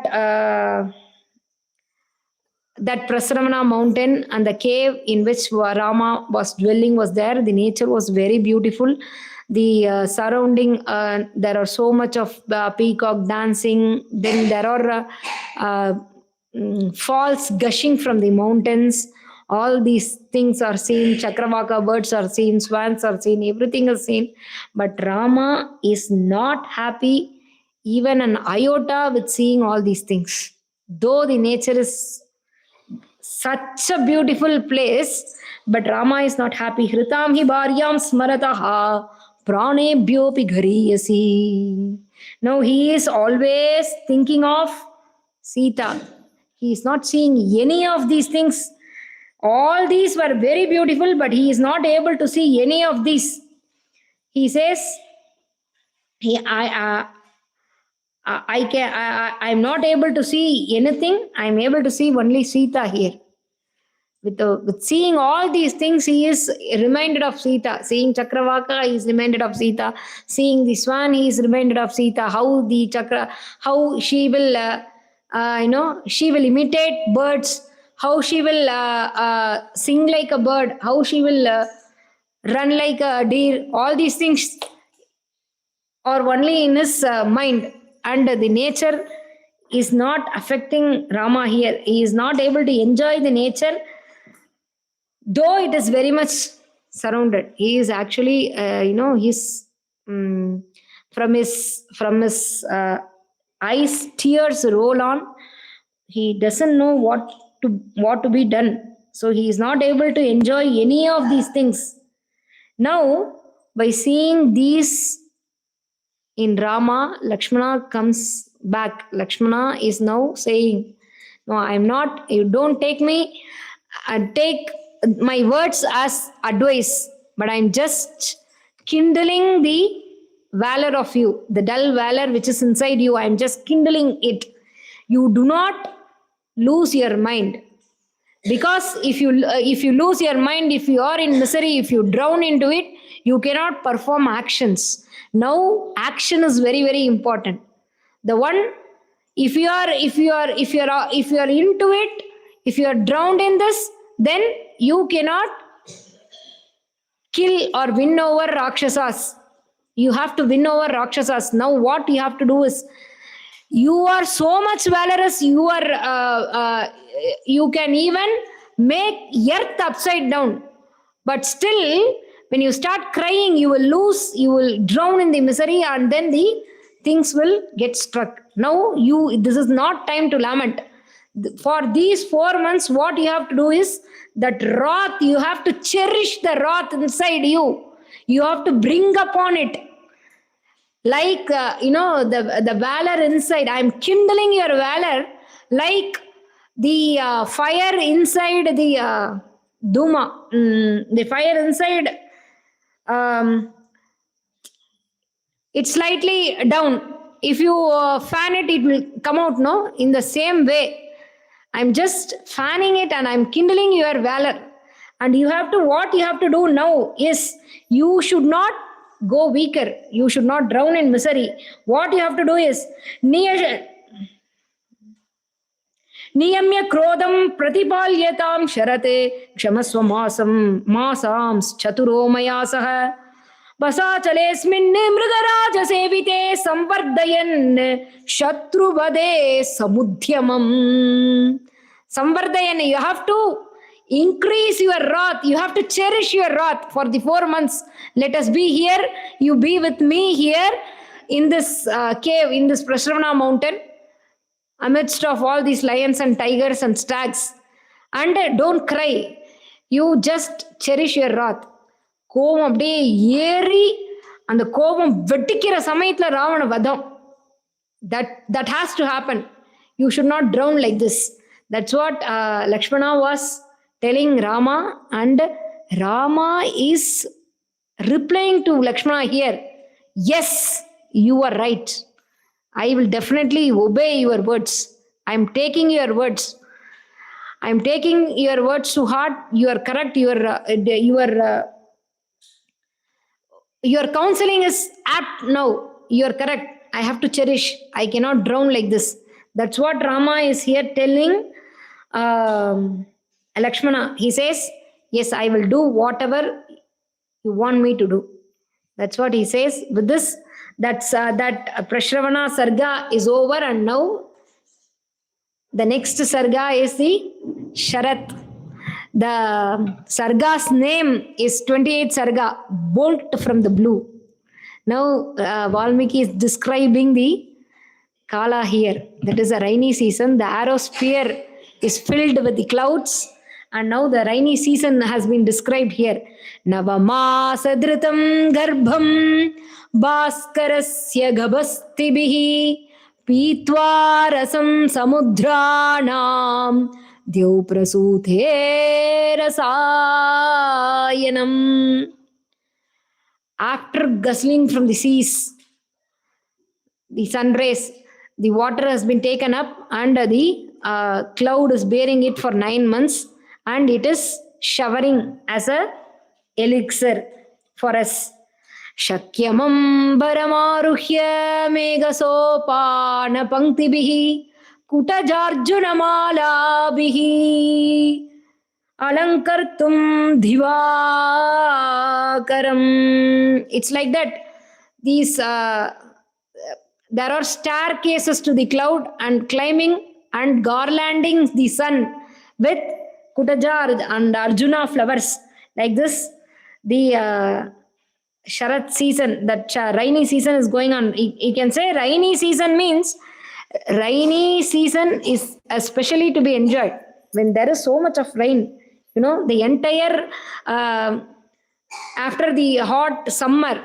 that Prasravana mountain and the cave in which Rama was dwelling was there. The nature was very beautiful. The surrounding, there are so much of peacock dancing. Then there are falls gushing from the mountains. All these things are seen. Chakravaka birds are seen, swans are seen, everything is seen. But Rama is not happy even an iota with seeing all these things. Though the nature is such a beautiful place, but Rama is not happy. Hritam hi bharyam smarataha pranebhyopi ghariyasi. Now he is always thinking of Sita. He is not seeing any of these things. All these were very beautiful, but he is not able to see any of these. He says, I'm not able to see anything. I'm able to see only Sita here. With seeing all these things, he is reminded of Sita. Seeing Chakravaka, he is reminded of Sita. Seeing the swan, he is reminded of Sita. How the chakra, how she will, she will imitate birds. How she will sing like a bird. How she will run like a deer. All these things are only in his mind. And the nature is not affecting Rama here. He is not able to enjoy the nature, though it is very much surrounded. He is actually, his from his eyes, tears roll on. He doesn't know what to be done. So he is not able to enjoy any of these things. Now, by seeing these in Rama, Lakshmana comes back. Lakshmana is now saying, no, I'm not, you don't take me, take my words as advice, but I'm just kindling the valor of you, the dull valor which is inside you. I'm just kindling it. You do not lose your mind, because if you lose your mind, if you are in misery, if you drown into it, you cannot perform actions. Now action is very, very important. The one, if you are into it, if you are drowned in this, then you cannot kill or win over Rakshasas. You have to win over Rakshasas. Now what you have to do is, you are so much valorous, you can even make earth upside down, but still when you start crying, you will drown in the misery, and then the things will get struck. Now this is not time to lament. For these 4 months, what you have to do is, that wrath, you have to cherish the wrath inside you. You have to bring upon it. Like, the valor inside. I'm kindling your valor like the fire inside the Duma. The fire inside, it's slightly down. If you fan it, it will come out, no? In the same way, I'm just fanning it and I'm kindling your valor. And what you have to do now is, you should not go weaker. You should not drown in misery. What you have to do is, niyamya krodam pratipalyatam sharate kshamasva masams chaturo mayasah vasachalesmin mrugaraja sevite samvardayan shatruvade samudhyamam. Samvardayan, you have to increase your wrath. You have to cherish your wrath for the 4 months. Let us be here. You be with me here in this cave, in this Prasravana mountain, amidst of all these lions and tigers and stags. And don't cry. You just cherish your wrath. கோபம் அப்படியே ஏறி அந்த கோபம் வெட்டிக்கிற சமயத்துல ராவண வதம். That has to happen. You should not drown like this. That's what Lakshmana was telling Rama, and Rama is replying to Lakshmana here. Yes, you are right. I will definitely obey your words. I'm taking your words. I'm taking your words to heart. You are correct. Your counseling is apt now. You are correct. I have to cherish. I cannot drown like this. That's what Rama is here telling Lakshmana. He says, yes, I will do whatever you want me to do. That's what he says. With this, that Prashravana Sarga is over, and now the next Sarga is the Sharat. The Sarga's name is 28 Sarga, bolt from the blue. Now Valmiki is describing the Kala here. That is a rainy season. The arrow spear is filled with the clouds. And now the rainy season has been described here. Navamasadritam garbham bhaskarasya gabastibhi pītvā rasam samudrānām dhyau prasūthe rasayanam. After guzzling from the seas, the sun rays, the water has been taken up and the cloud is bearing it for 9 months, and it is showering as a elixir for us. Shakyamam baramaruhya meghasopana panktibhi kutajarjunamalabihi alankartum divakaram. It's like that. These there are staircases to the cloud and climbing and garlanding the sun with Kutajar and Arjuna flowers. Like this, the Sharat season, that rainy season is going on. You can say rainy season means rainy season is especially to be enjoyed when there is so much of rain. You know, the entire after the hot summer,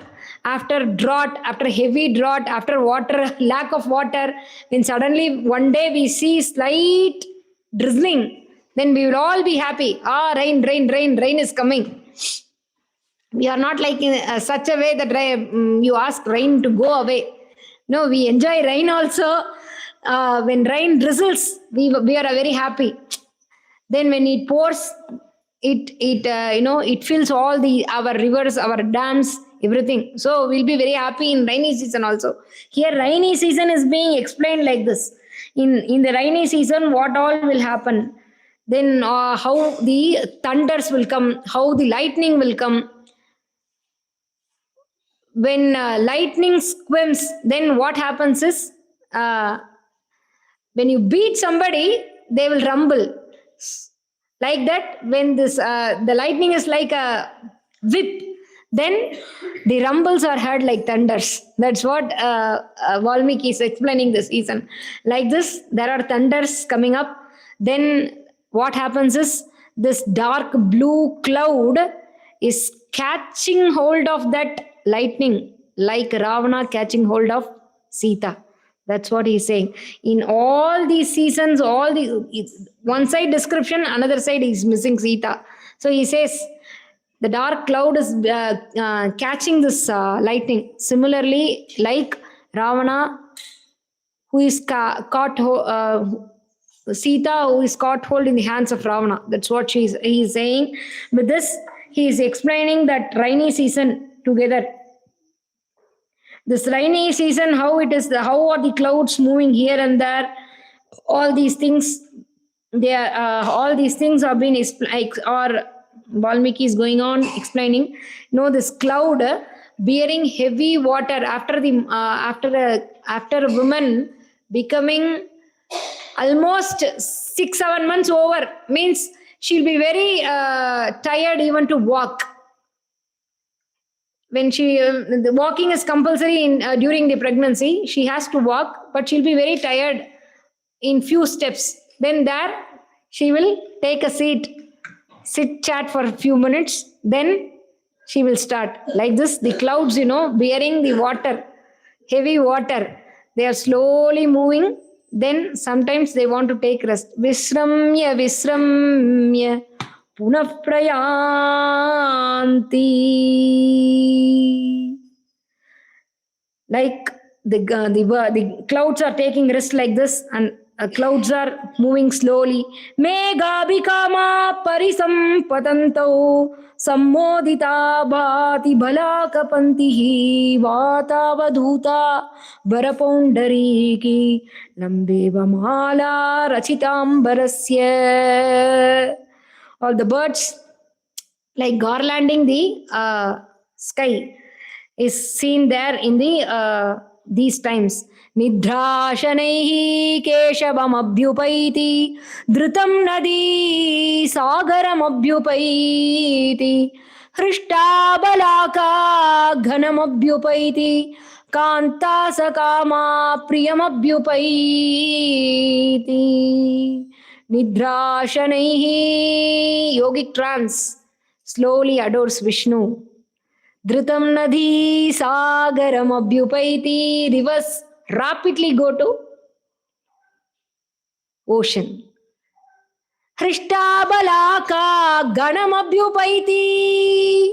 after drought, after heavy drought, after water, lack of water, then suddenly one day we see slight drizzling, then we will all be happy. Rain is coming. We are not like in such a way that you ask rain to go away. No, we enjoy rain also. When rain drizzles, we are very happy. Then when it pours, it fills all our rivers, our dams, everything. So we'll be very happy in rainy season also. Here rainy season is being explained like this. In the rainy season, what all will happen? Then how the thunders will come, how the lightning will come. When lightning squims, then what happens is when you beat somebody, they will rumble. Like that, when this the lightning is like a whip, then the rumbles are heard like thunders. That's what Valmiki is explaining this season. Like this, there are thunders coming up. Then what happens is this dark blue cloud is catching hold of that lightning, like Ravana catching hold of Sita. That's what he's saying. In all these seasons, one side description, another side is missing Sita. So he says the dark cloud is catching this lightning. Similarly, like Ravana, who is caught Sita, who is caught hold in the hands of Ravana. That's what he is saying. With this, he is explaining that rainy season together. This rainy season, how are the clouds moving here and there? All these things, all these things are being explained, or Valmiki is going on explaining. This cloud bearing heavy water after a woman becoming almost 6-7 months over, means she'll be very tired even to walk. When the walking is compulsory during the pregnancy, she has to walk, but she'll be very tired in few steps. Then there she will take a seat, sit, chat for a few minutes, then she will start. Like this, the clouds, bearing the water, heavy water, they are slowly moving. Then sometimes they want to take rest. Visramya Punah prayanti. Like the clouds are taking rest like this, and clouds are moving slowly. Meghabhikama parisampatantau sammodita bhati bhalakapantihi vatavadhuta varapoundariki lambeva mala rachitambarasya. All the birds like garlanding the sky is seen there in the these times. Nidhrashanaihi keshavam abhyupaiti dhrutam nadi sagaram abhyupaiti hृष्टाबलाका घनम अभ्युपैति Kanta सकामा Priyam अभ्युपैति. Nidhrashanaihi, yogic trance, slowly adores Vishnu. Dhrutam Nadi Sagaram Abhyupaiti, rivers rapidly go to ocean. Hृष्टाबलाका Ganam Abhyupaiti,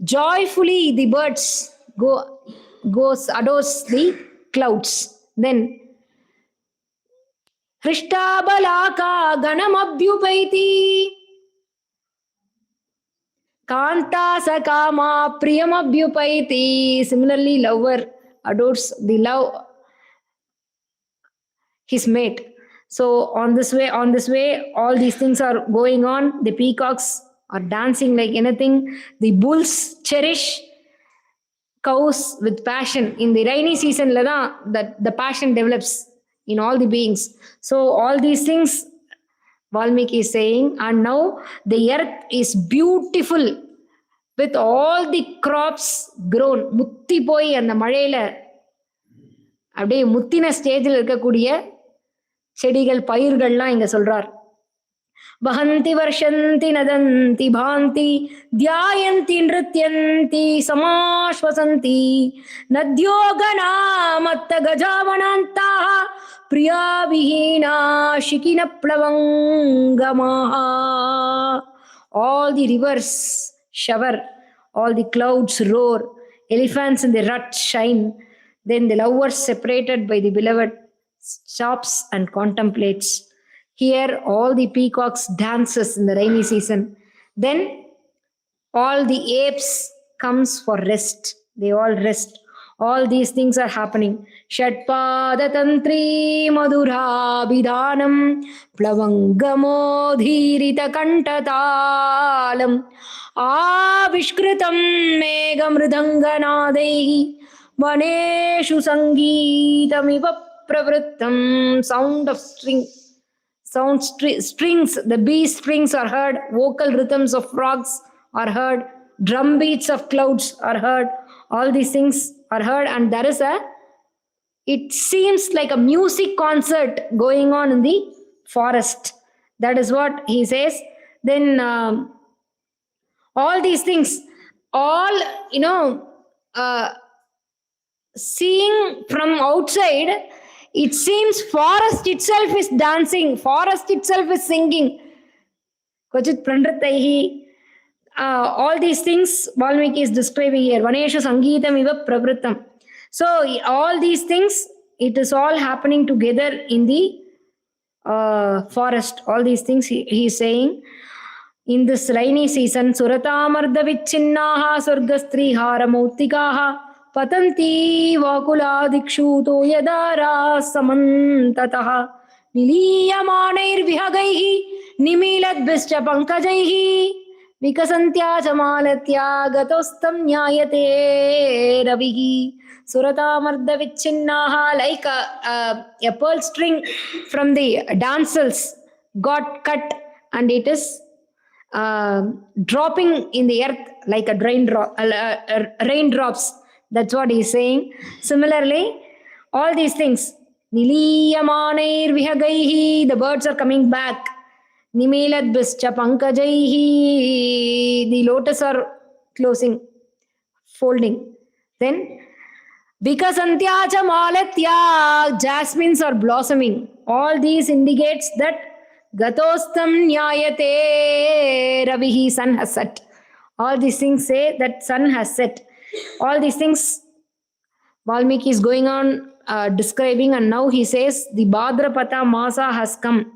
joyfully the birds goes adores the clouds. Then Hृष्टाबलाका Ganam Abhyupaiti, Kanta Sakama Priyam Abhyupaiti. Similarly, lover adores the love his mate. So on this way, all these things are going on. The peacocks are dancing like anything. The bulls cherish cows with passion. In the rainy season, that the passion develops in all the beings. So all these things Valmiki is saying, and now the earth is beautiful with all the crops grown. Mutti poi and the Malayla அப்படியே முத்தின ஸ்டேஜில் இருக்கக்கூடிய செடிகள் பயிர்கள்லாம் இங்க சொல்றார். வஹந்தி வர்ஷந்தி நதந்தி பாந்தி தியாயந்தி நிருத்யந்தி சமாஸ்வசந்தி நத்யோகநாமத்த கஜாவனாந்தாः Priya விஹீனா ஷிகின ப்ளவங்கமாஹா. All the rivers shower, all the clouds roar, elephants in the rut shine. Then the lovers separated by the beloved stops and contemplates. Here all the peacocks dances in the rainy season. Then all the apes comes for rest. They all rest. All these things are happening. Shatpada tantri madhurabhidanam plavangamo kantatalam avishkritam megamridhanganadaihi vaneshu sangeetamiva pravrittam. Sound of strings, the bee strings are heard, vocal rhythms of frogs are heard, drum beats of clouds are heard. All these things are heard, and there is it seems like a music concert going on in the forest. That is what he says. Then all these things, all, seeing from outside, it seems forest itself is dancing, forest itself is singing. Kvachit prandrataihi. All these things Valmiki is describing here. Vaneshu sangeetam iva pravrittam. So all these things, it is all happening together in the forest. All these things he is saying. In this rainy season, suratamarda vichinnaha surgastri haramauttikaha patanti vakuladikshuto yadara samantataha niliyamanair vihagaihi nimiladbhischa pankajaihi vikasantya chamalatya gatostam nyayate ravihi. Suratamarda vichinnaha, like a pearl string from the damsels got cut, and it is dropping in the earth like a raindrops. That's what he's saying. Similarly, all these things, niliyamanair vihagaihi, the birds are coming back. Nimiladbhischa pankajaihi, the lotus are closing, folding. Then vikasantya cha malatya, jasmines are blossoming. All these indicates that gatostam nyayate ravihi, sun has set. All these things say that sun has set. All these things Valmiki is going on describing, and now he says the Bhadrapada Masa has come.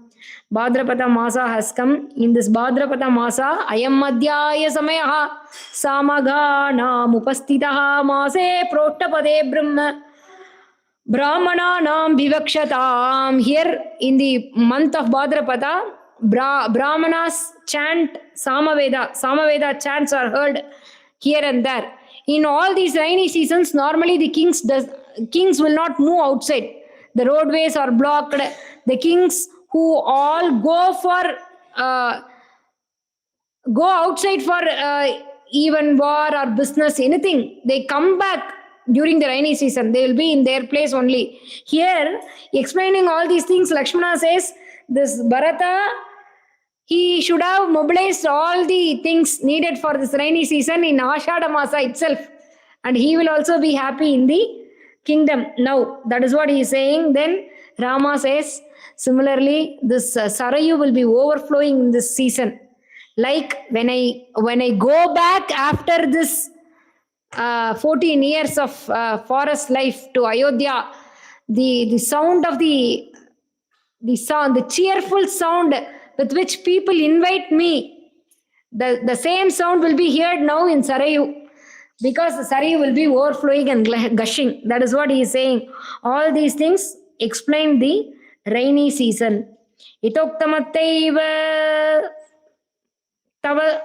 Bhadrapada Masa has come. In this Bhadrapada Masa, Ayam Madhyaya Samayaha Samaghanam Upastitaha Mase Prottapade Brahma Brahmananam Vivakshatam. Here in the month of Bhadrapada, Brahmanas chant Samaveda. Samaveda chants are heard here and there. In all these rainy seasons, normally the kings will not move outside. The roadways are blocked. The kings who all go outside for even war or business, anything, they come back during the rainy season. They will be in their place only. Here, explaining all these things, Lakshmana says, this Bharata, he should have mobilized all the things needed for this rainy season in Ashada Masa itself. And he will also be happy in the kingdom. Now, that is what he is saying. Then Rama says, similarly, this Sarayu will be overflowing in this season. Like when I go back after this 14 years of forest life to Ayodhya, the sound of the cheerful sound with which people invite me, the same sound will be heard now in Sarayu, because the Sarayu will be overflowing and gushing. That is what he is saying. All these things explain the rainy season. Itoktamataiva tava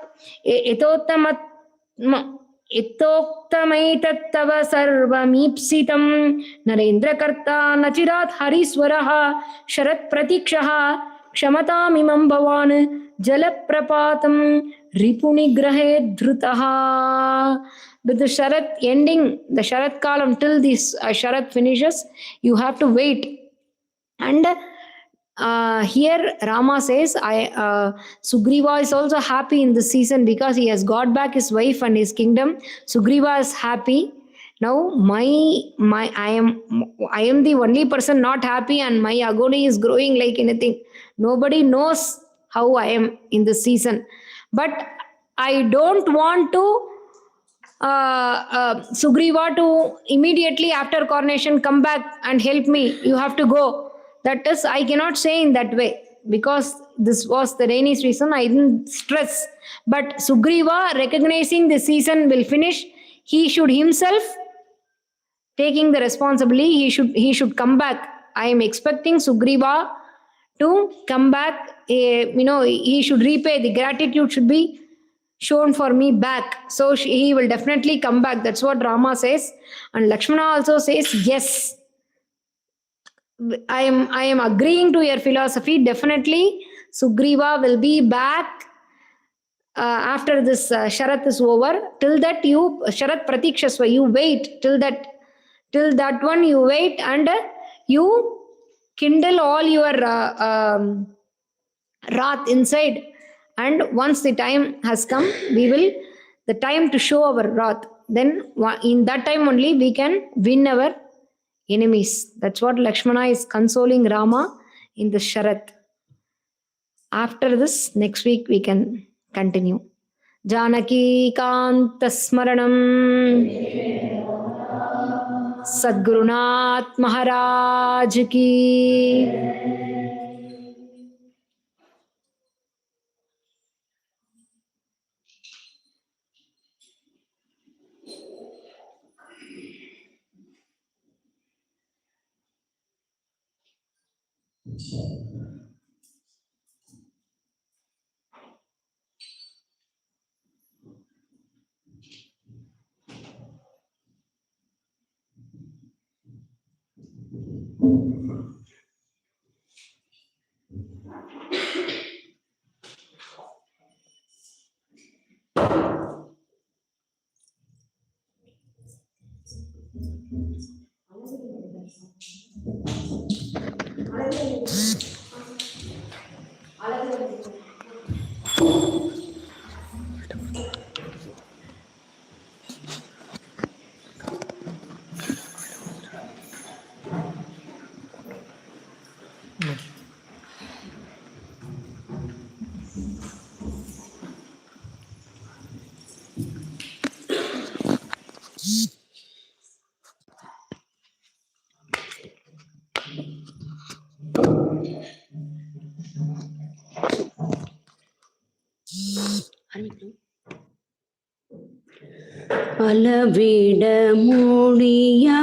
Itoktamaitat-tava sarvamipsitam Narendra karta nachirat hariswaraha sharat pratikshaha kshamatami bhavan jalaprapatam ripunigrahe dhrutaha. With the sharat ending, the sharat kalam, till this sharat finishes, you have to wait. And here Rama says, Sugriva is also happy in this season because he has got back his wife and his kingdom. Sugriva is happy. Now I am the only person not happy, and my agony is growing like anything. Nobody knows how I am in this season. But I don't want to Sugriva to immediately after coronation come back and help me. You have to go. That is, I cannot say in that way, because this was the rainy season. I didn't stress. But Sugriva, recognizing the season will finish, he should himself taking the responsibility. He should come back. I am expecting Sugriva to come back. He should repay. The gratitude should be shown for me back. So he will definitely come back. That's what Rama says. And Lakshmana also says, yes, I am agreeing to your philosophy. Definitely Sugriva will be back after this Sharat is over. Till that, you Sharat Pratikshasva, you wait till that one, you wait, and you kindle all your wrath inside. And once the time has come, the time to show our wrath, then in that time only we can win our enemies. That's what Lakshmana is consoling Rama in the Sharat. After this, next week we can continue. Janaki Kanta Smaranam Sadgurunath Maharaj Ki. அளவிட முடியா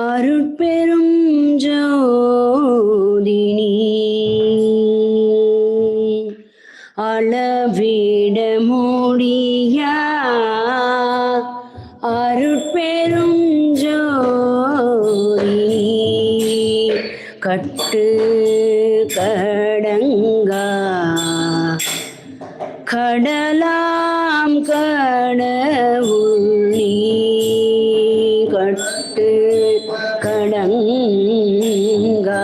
அருட்பெரும் ஜோதினி, அளவிட முடியா அருட்பெரும் ஜோதினி, கட்டு கடங்கா கடலாம் கடவுள் நீ, கட்டு கடங்கா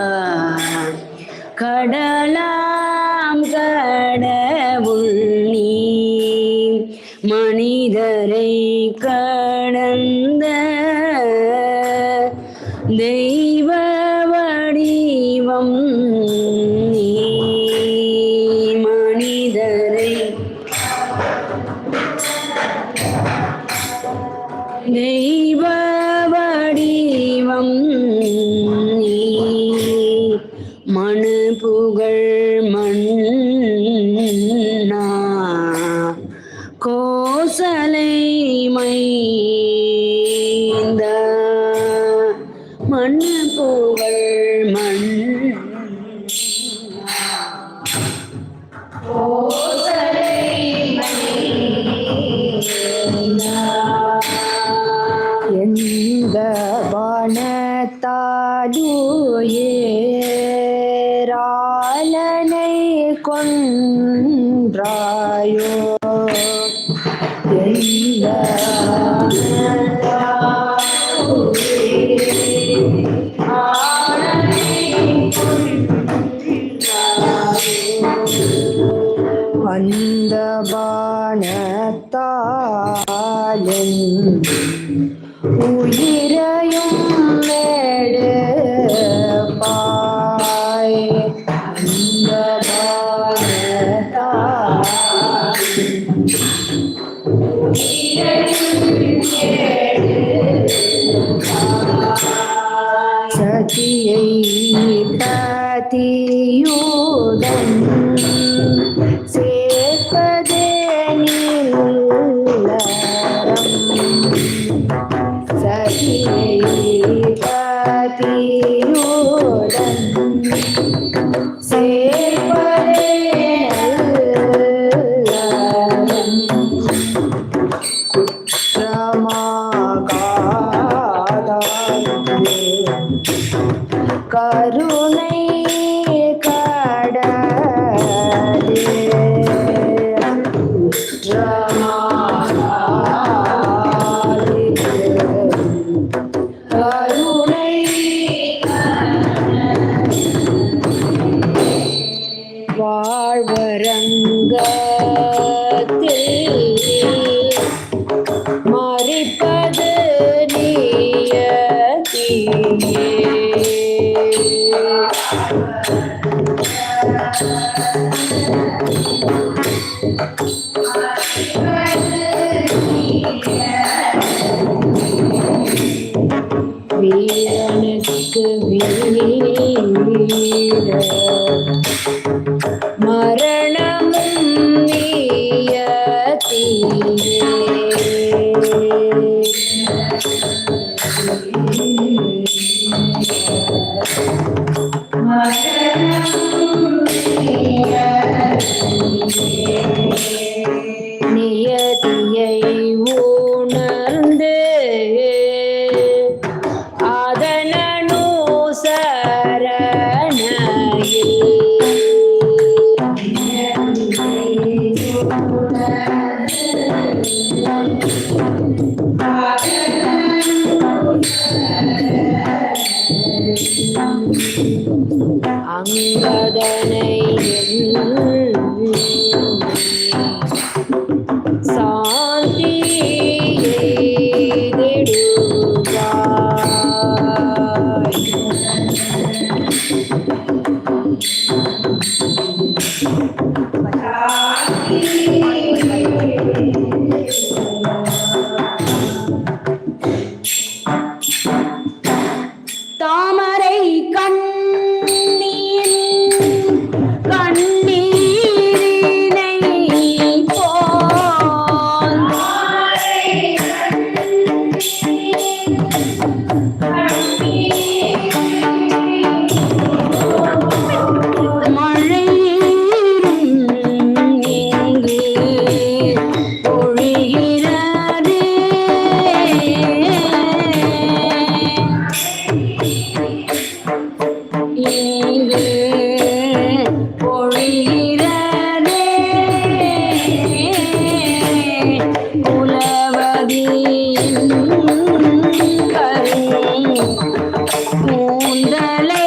கடலாம் கடவுள் நீ, மனிதரை கடந்த தெய்வ வடிவம் நீ, மனிதரை தெய்வ வடிவம் நீ, மனு புகழ் மன்னா கோசலை மைந்த, மண்ணு புகழ் மன்னா கோசலை மைந்த, எந்த வனத்தாலுயேராலனை கொன்றாயோ, எந்த அந்த பானத்தாலின் உயிரையும் எடுப்பாய், அந்த பானத்தாலின் சதியை பதியுடன் சேர்ப்பதே நில்லறம், சதியை பதியுடன் சேர்ப்பதே நில்லறம், குற்றமாகாதே கருணை கடலே, குற்றமாகாதே கருணை வாழ்வரங்கத்தில் மறிப்பது நியதியே, வீரனுக்கு வீர மரணமும் நியதியே, நியதியை உணர்ந்து அங்கதனை சாந்தி தாமரை கண்ணீர் கூந்தலை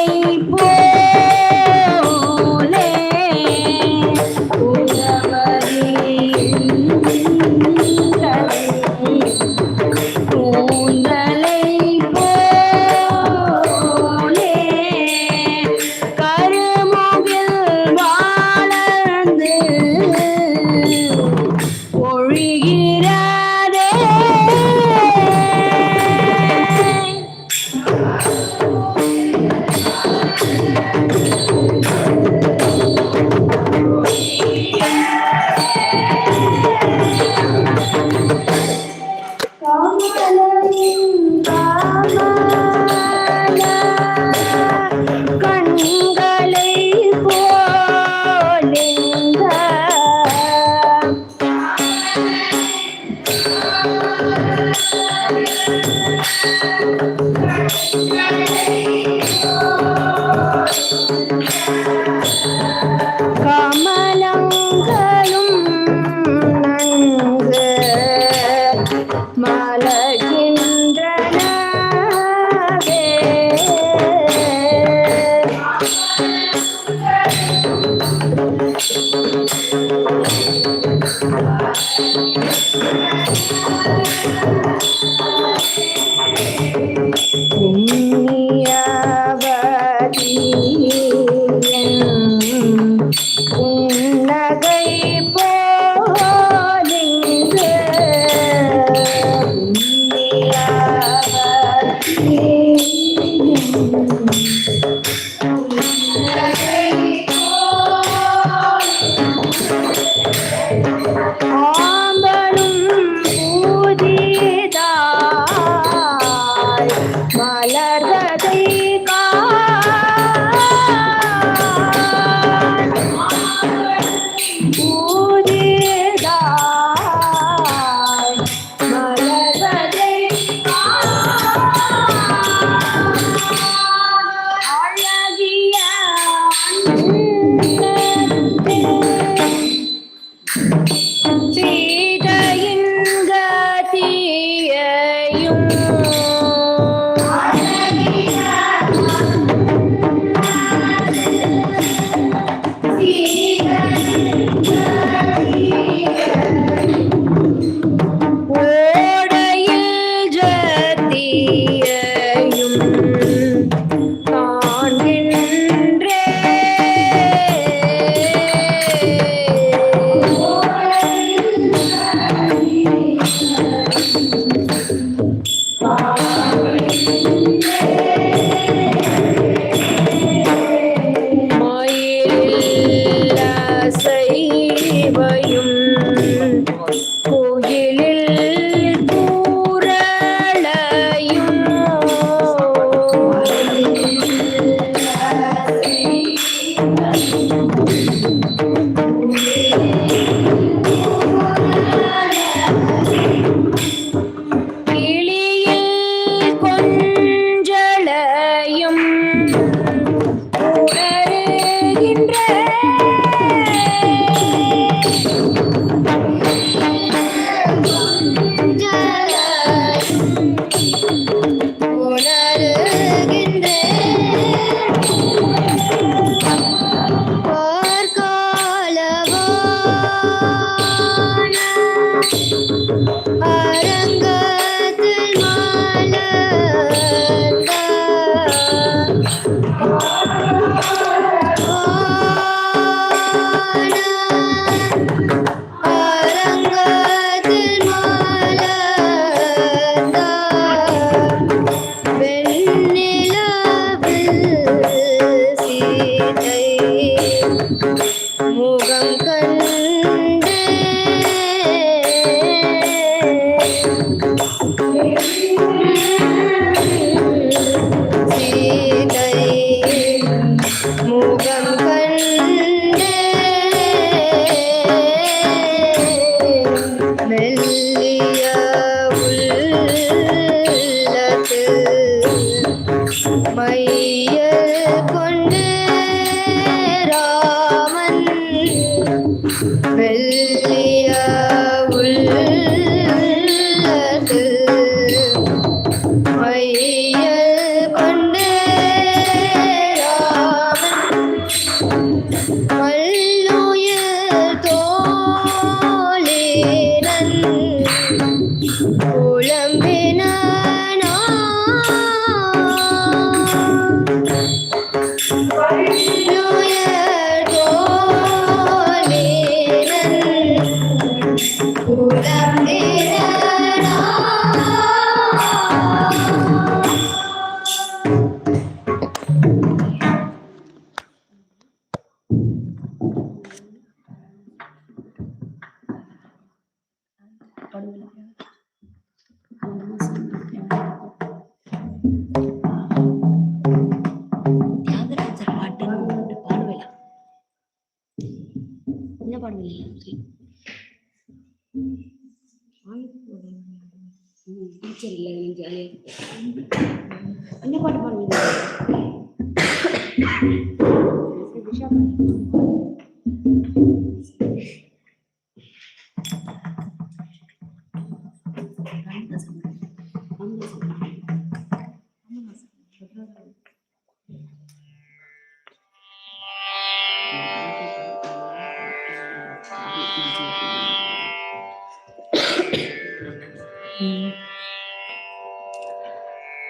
போலே கூந்தலை போலே கருமுகில் வாழந்து ஒழிகிறதே. கண்களை போலிங்க கமலங்களும் நன்கு மலர்கின்றனவே. புன்னகை போலிங்கு ஆம்பலும் பூஜிதாய் மலர்கதை பூஜிதாய் மலர்கதை அழகிய சீதையின் கதியையும் ஓடையில் ஜதியையும் காண்கின்றே. மயிலில் அசைவையும் குயிலில் கூரலையும் டீச்சர் இல்லை ஜாலியாக என்ன பாட்டு பாடுவீங்க?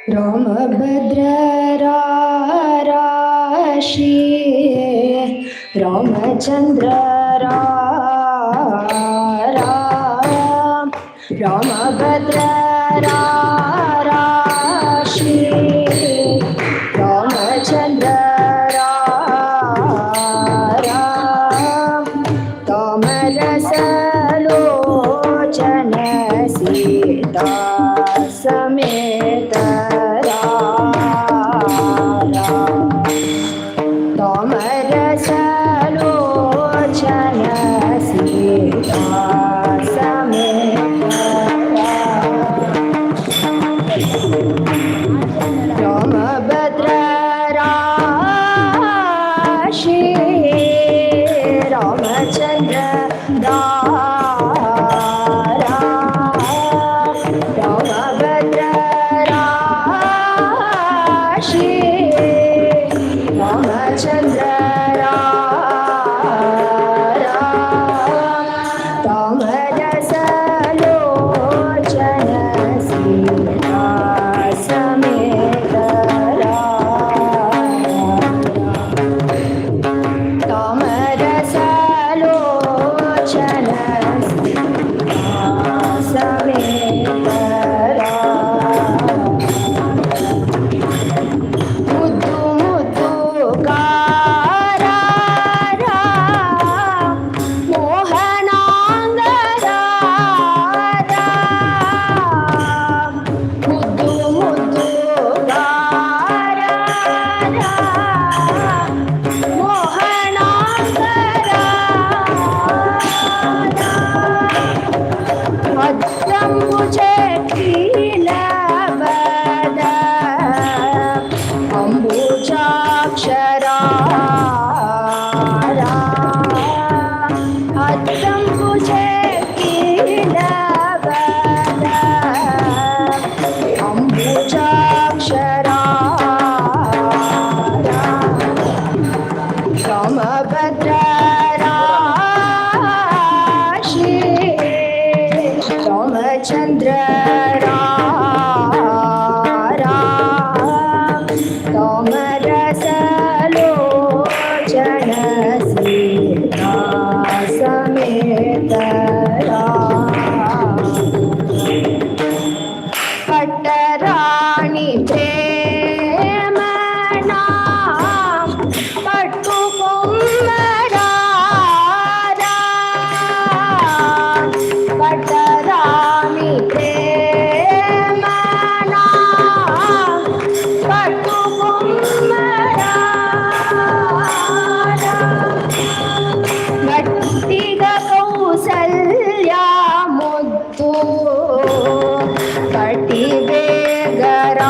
रामभद्र राशि रामचंद्र रामभद्र राशि रामचंद्र तामरसलोचन सीता समेत तामरसलोचन सीता समेत रामभद्र राशि रामचंद्र रामभद्र राशि रामचंद्र तामरसलोचन सीता समेत तामरसलोचन समेत मुद्दु मुद्दु ಗಾರ ಮೋಹನಾಂಗದ ಮುದ್ದು ಮುದ್ದು ಗಾರ ಮೋಹನಾಂಗದ ಅದ್ದಂಬು ಚೆಕ್ಕಿಲಬದ ಅಂಬುಜಾಕ್ಷರ ಅದ್ದಂಬು ಚೆಕ್ಕಿಲಬದ ಅಂಬುಜಾಕ್ಷರ ರಾಮಭದ್ರ ರಾಶಿ ರಾಮಚಂದ್ರ तामरसलोचन सीता समेत पट्टराणि प्रेमना पट्टुकोम्मरा पट्टराणि प्रेमना पट्टुकोम्मरा ಗಟ್ಟಿಗ ಕೌಸಲ್ಯ ಮುದ್ದು ಕಟಿ ಬೇಗರ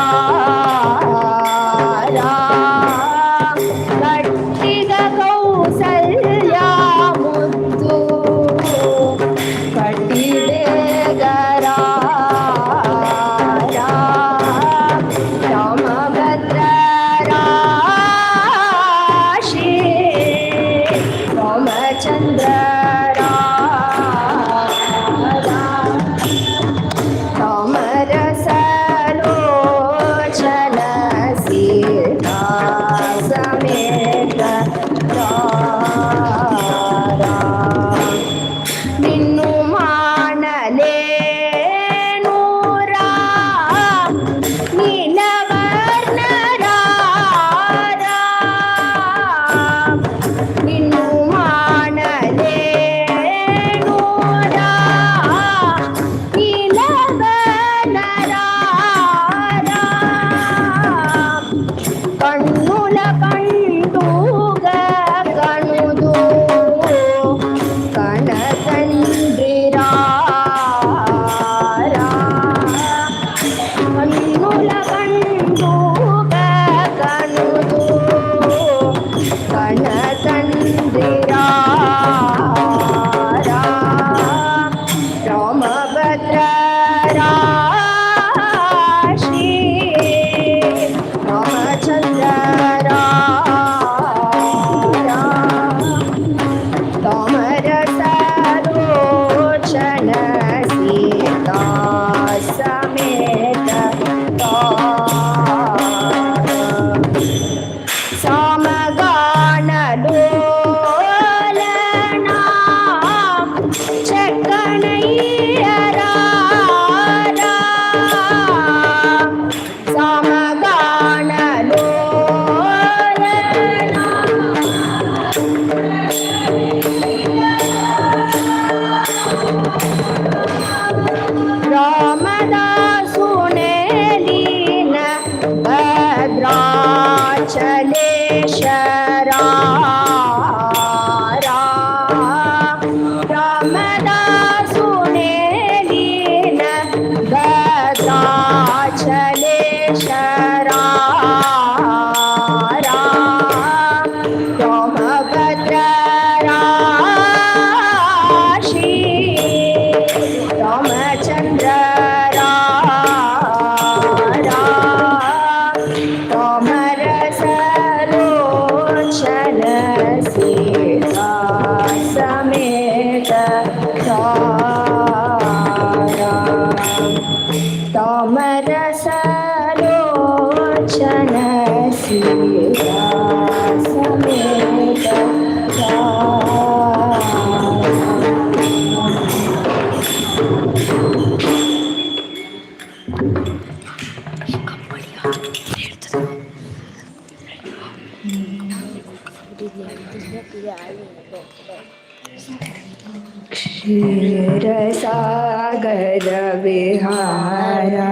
क्षीरसागर विहारा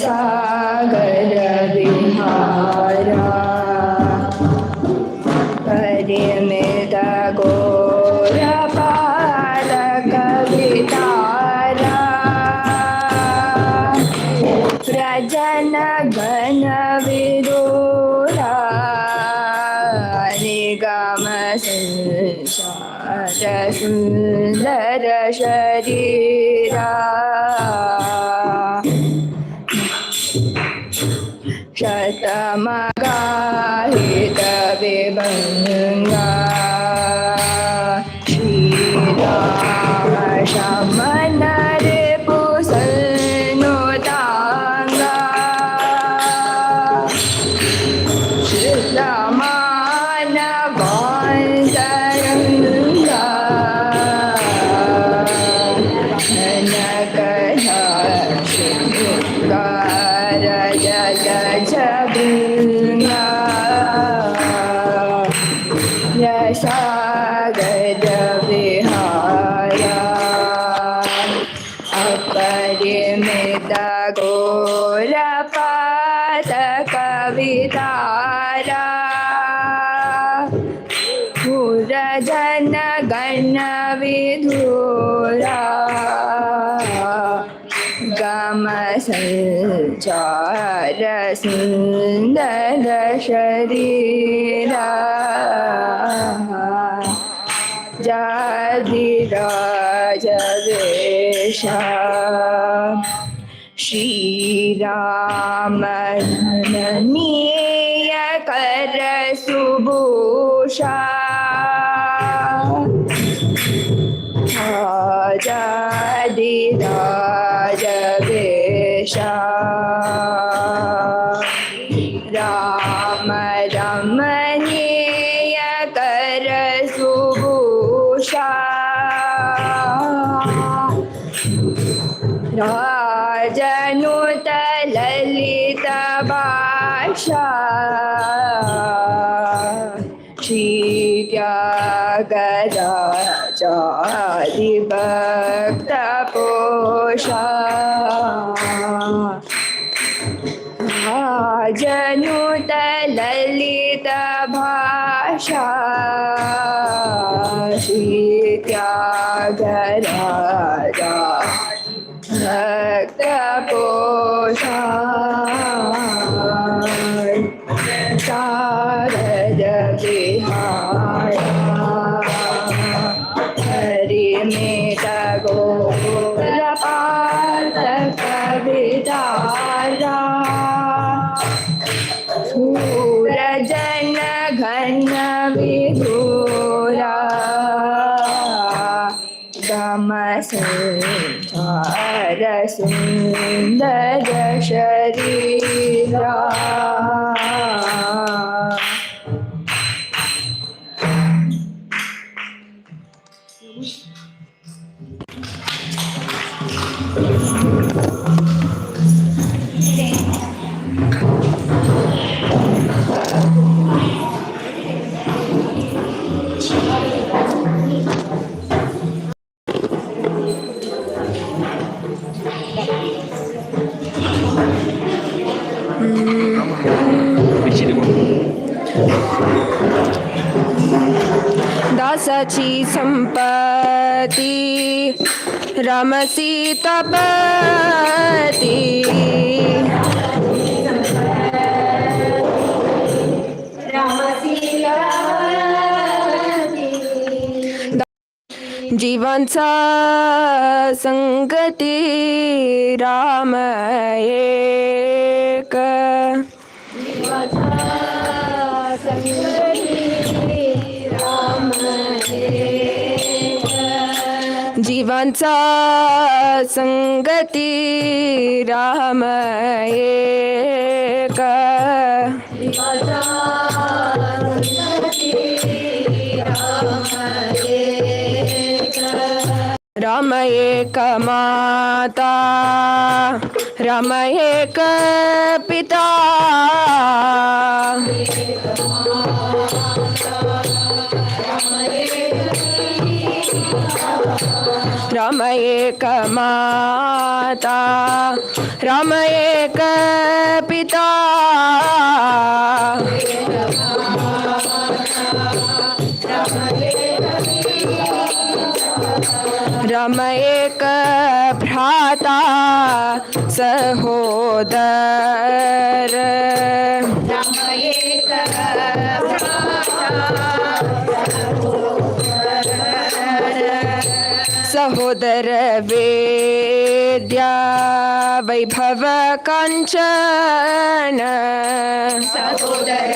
क्षीरसागर विहारा परिमित घोरपालक वितारा प्रजन गण विदुरा निगम संसार सुंदर शरीरा शतमगाहित विभंगा श्रीराम शमन रिपुसन्नुतांगा श्रितमान वांसरंगा नकधा शृंगार जल जबृंगा यशागद विहारा अपरिमित घोरपातक वितारा पुरजन गण विधुरा गम संचार सुंदर शरीरा जाधिराज वेशा श्रीराम धननीय कर सुभूषा जाधिराज वेशा राम रमणीय कर सुभूषा राजनुत ललित भाषा श्रीत्यागराजादि भक्त पोषा राजनुत ललित भाषा श्रीत्यागराजादि त्यागराजा भक्त पोषाय शारद विहारा हरिमेट गोकुल पालक विदारा सूरजन घन विधुरा गम संसार सुंदर शरीरा दासाची संपत्ती रमसी तपती जीवांचा संगती राम एक जीवांचा संगती राम एक राम एक माता राम एक पिता राम एक माता राम एक पिता राम एक भ्राता सहोदर राम एक सहोदर वेद्या वैभव कांचन सहोदर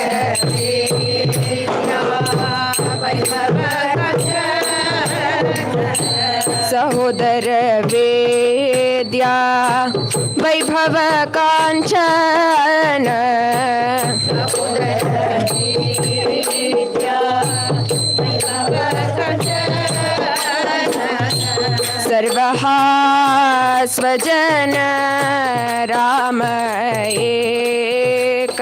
सहोदर वेद्या वैभव कांचन सर्वहा स्वजन राम एक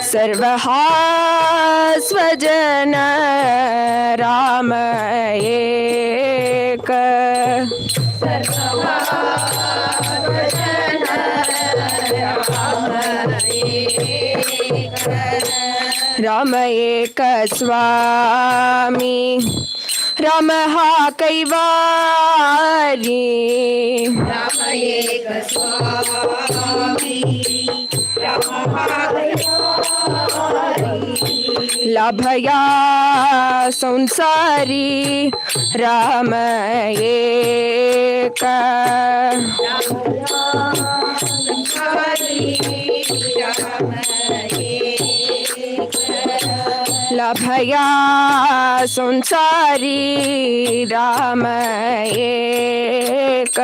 सर्वहा स्वजन राम एक राम एक स्वामी राम हा कैवारी राम एक स्वामी राम हा कैवारी लाभया संसारी राम एक लाभया संसारी राम एक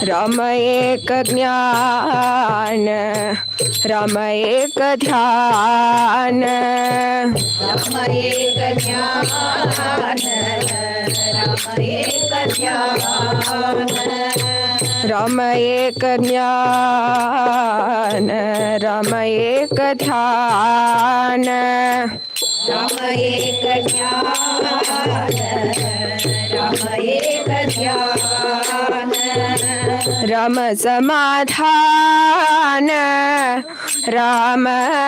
राम एक ज्ञान राम एक ध्यान राम एक ज्ञान राम एक ज्ञान राम एक ध्यान राम एक ध्यान, राम एक ध्यान, राम समाधान रामदासी,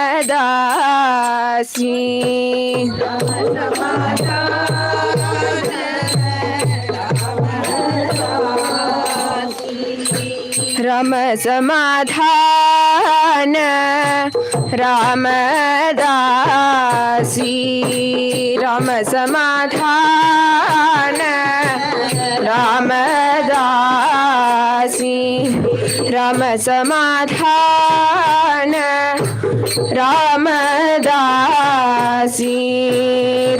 राम समाधान रामदासी, राम समाधान रामदासी, राम समाधान रामदासी,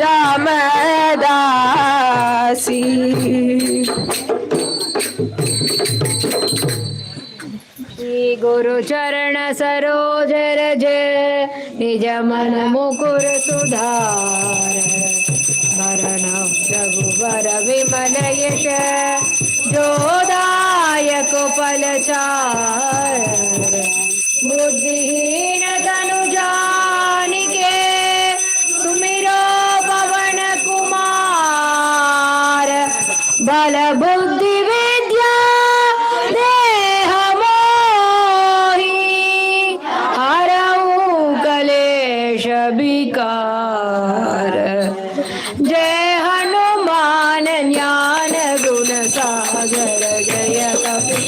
रामदासी। श्री गुरु चरण सरोज रज निज मन मुकुर सुधार, भरण रघुबर विमल यश जोदायक फलचार, बुद्धिहीन तनु जानिके सुमिरो पवन कुमार, बल बुद्धि विद्या देह मोहि, हरऊ कलेश विकार, जय हनुमान ज्ञान गुण सागर, जय कपि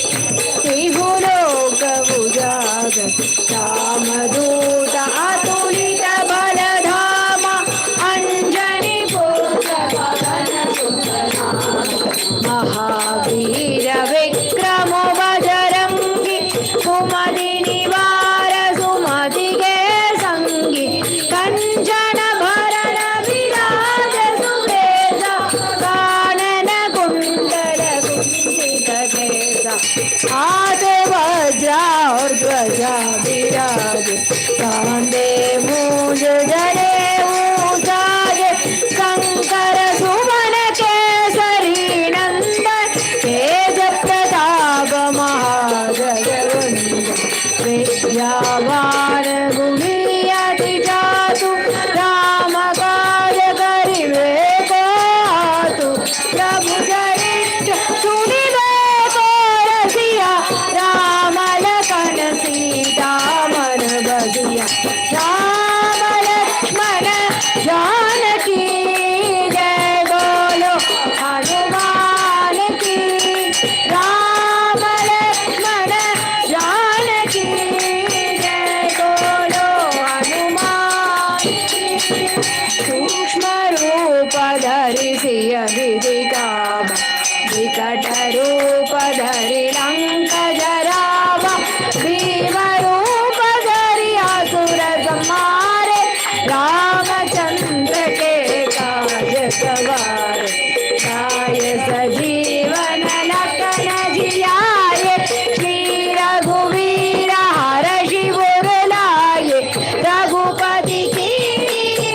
लोक उजागर, रामदूत अतुलित बल धामा, अंजनी पुत्र पवन सुत महावीर विक्रम बजरंगी, सुमति निवार सुमति के संगी, कंचन भरण विराज सुबेसा, कानन कुंडल कुंचित केसा, हाथ वज्रा और ध्वजा विराज, कांधे मूंज जनेऊ साजे, शंकर सुमन केसरी नंदन, तेज प्रताप महाजगवंदन, विद्यावान गुणी अति चातु, राम काज करिबे को आतु, प्रभु चरित्र सुनिबे को रसिया, राम लखन सीता मन बसिया, राम लक्ष्मण जानकी जय बोलो हनुमान की, राम लक्ष्मण जानकी जय बोलो हनुमान की। सूक्ष्म रूप धरि सिय विदिताम, विकट रूप धरि लंक जरावा, भीम रूप धरि असुर संहारे, रामचंद्र के काज सवारे, गाय सजीवन लखन जियाए, श्री रघुवीर हरषि उर लाए, रघुपति की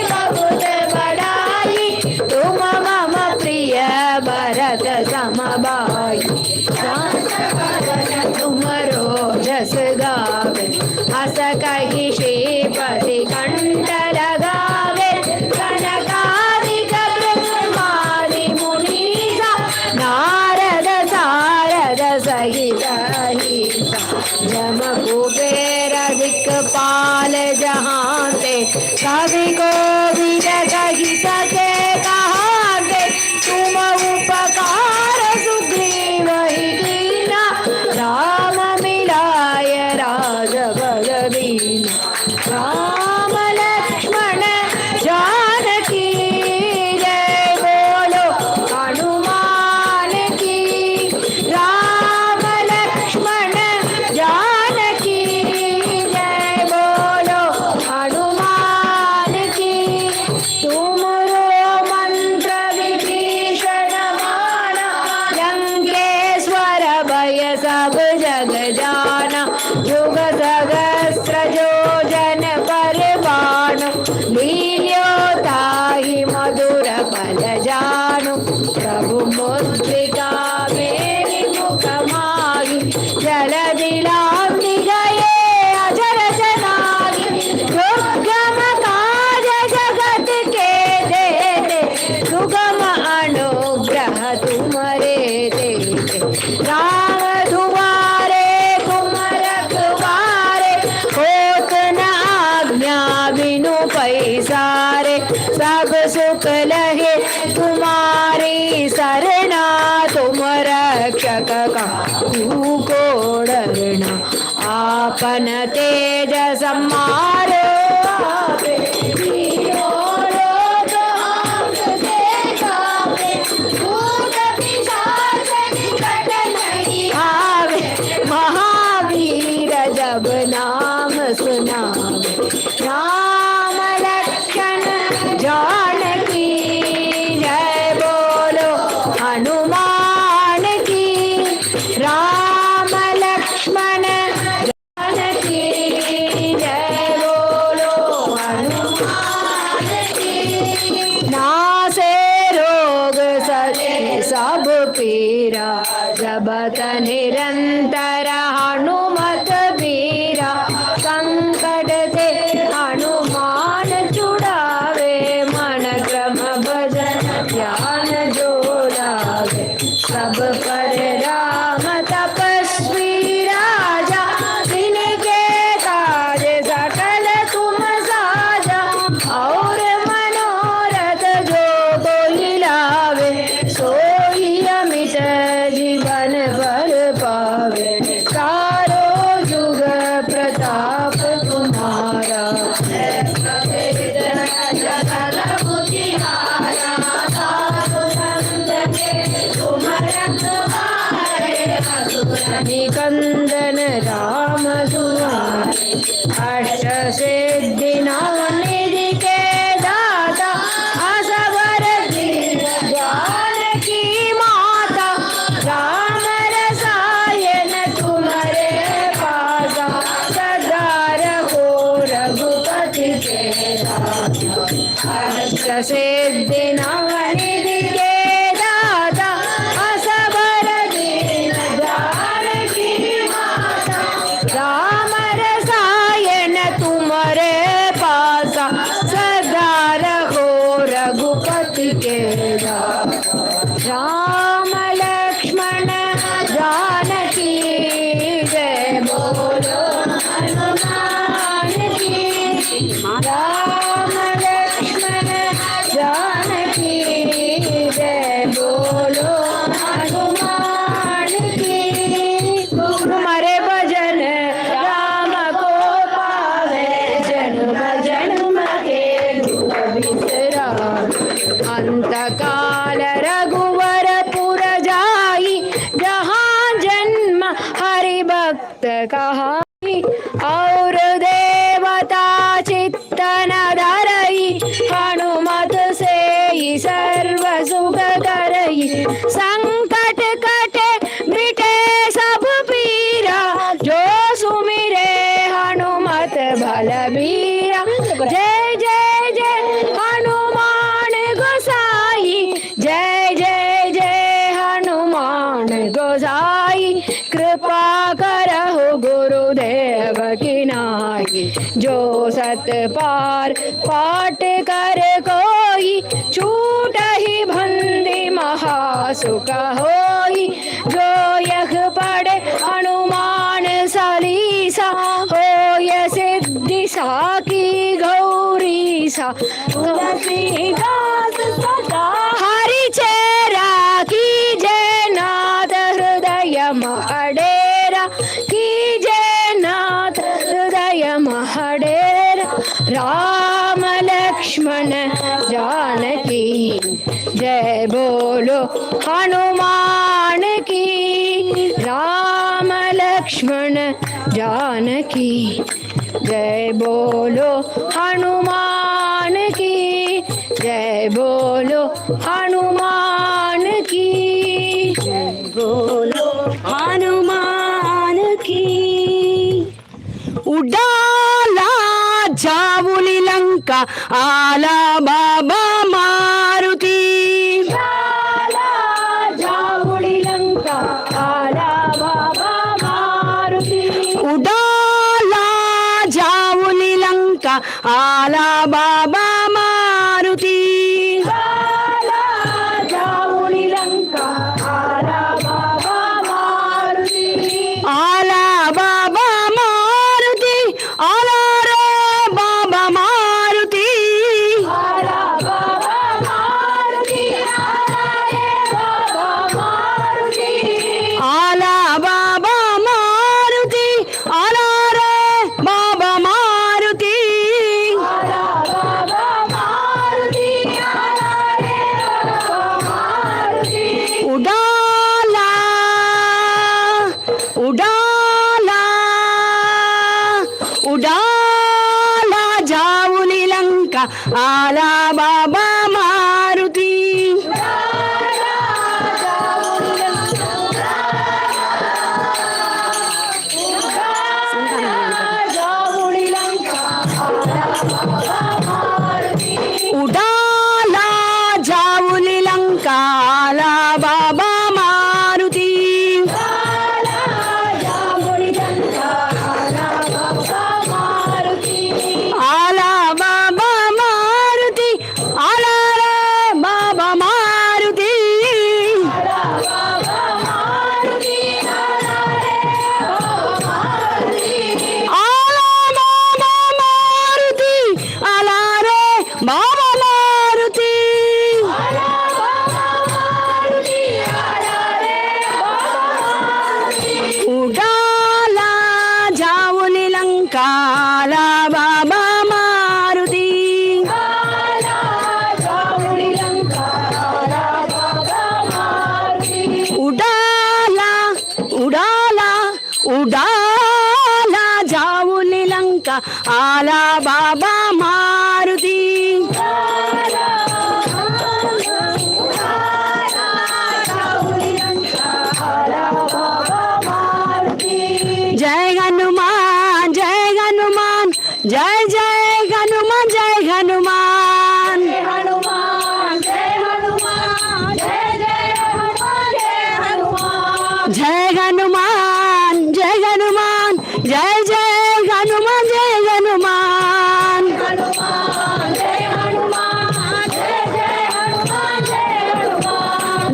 बहुत बड़ाई, तुम मम प्रिय भरत सम भाई, तुमरो जस गावे, हस कहि श्रीपति कंठ लगावे, कनकादिक ब्रह्मादि मुनीसा, नारद सारद सहित अहिसा, जम कुबेर दिक्पाल जहांते, कवि कोविद कहि सके कहाते, तुम उपकार सुग्रीव ही कीना, राम मिलाय राजपद दीना, राम लक्ष्मण जानकी जय बोलो हनुमान की, राम लक्ष्मण जानकी जय बोलो हनुमान की। तुम्हारे तेरे राम तुम्हारे तुम रखवारे होत न आज्ञा बिनु पैसारे सब सुख लहे तुम्हारी सरना तुम रक्षक का को डरना आपन तेज समारो महावीर जब नाम सुनावे राम लक्ष्मण जानकी जय बोलो हनुमान की राम लक्ष्मण जानकी जय बोलो हनुमान की नासे रोग सके सब पीरा जबत निरंतर हनुमत बीरा संकट से हनुमान छुड़ावे मन क्रम भजन ध्यान जो लावे सब पर राम तपस्वी राजा जिनके काज सकल तुम साजा और मनोरथ जो कोई लावे सोई अमित जीवन भर पावे सारो जुग प्रताप तुम्हारा जगल बुझिहारा साधु संत के तुम रखवारे असुर निकंदन राम दुआरे अष्ट सिद्धि नवनिधि के दाता असवर जानकी माता राम रसायन तुम्हारे पासा सदा रखो रघुपति के अष्ट सिद्धि नवनिधि के दाता असवर जानकी माता राम रसायन तुम्हारे पासा सदा रखो रघुपति के राम लक्ष्मण जानकी जय बोलो हनुमान की राम लक्ष्मण जानकी जय बोलो हनुमान की तुम्हारे भजन राम को पावे जन्म जन्म के दुख बिसरावे अंत काल रघुवर पुर जाई जहाँ जन्म हरि भक्त कहाई और देवता चित्तन धरई हनुमत से ही सर्व सुख करई संकट कटे मिटे सब पीरा जो सुमिरे हनुमत बलबीरा जय जय जय हनुमान गोसाई जय जय जय हनुमान गोसाई कृपा करहु गुरुदेव की नाई जो सत पार पाठ कर कोई छूट ही बंदी महासुख होई जो यह पढ़े हनुमान सलीसा होय सिद्धि साकी गौरी सा तुलसीदास सदा हरि चेरा की जय नाथ हृदय महडेरा की जय नाथ हृदय महडेरा राम लक्ष्मण जानकी जय बोलो हनुमान की राम लक्ष्मण जानकी जय बोलो हनुमान की जय बोलो हनुमान की जय बोलो हनुमान की उडाला जावुली लंका आला बाबा मारुती जावुली लंका आला बाबा मारुती उडाला जावुली लंका आला बाबा मारुती जावुली लंका आला बाबा मारुती उडाला जाऊली लंका आला बाबा मारुती आला बाबा मारुती आला रे बाबा मारुती आला बाबा मारुती आला रे बाबा मारुती उडाला जाऊली लंका आला बाबा मारुती उडाला उडाला उडाला जाऊली लंका आला बाबा मारुती जय हनुमान जय हनुमान जय जय हनुमान जय हनुमान जय हनुमान जय हनुमान जय जय हनुमान जय हनुमान जय हनुमान जय हनुमान जय जय हनुमान जय हनुमान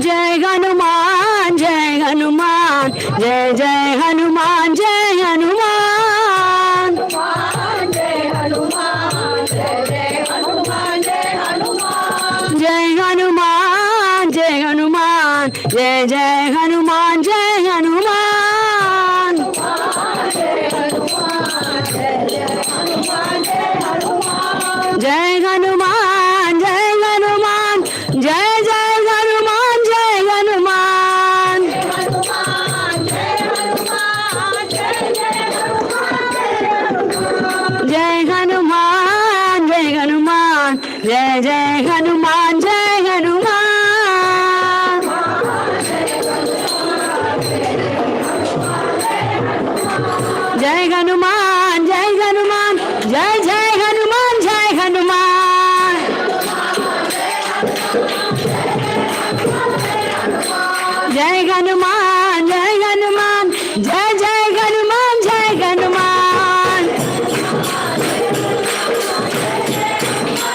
जय हनुमान जय हनुमान जय जय हनुमान जय हनुमान जय हनुमान जय हनुमान जय जय हनुमान जय हनुमान जय हनुमान जय हनुमान जय जय हनुमान जय हनुमान जय हनुमान जय हनुमान जय जय हनुमान जय हनुमान जय हनुमान जय हनुमान जय जय हनुमान जय हनुमान जय हनुमान जय हनुमान जय जय हनुमान जय हनुमान जय हनुमान जय हनुमान जय जय हनुमान जय हनुमान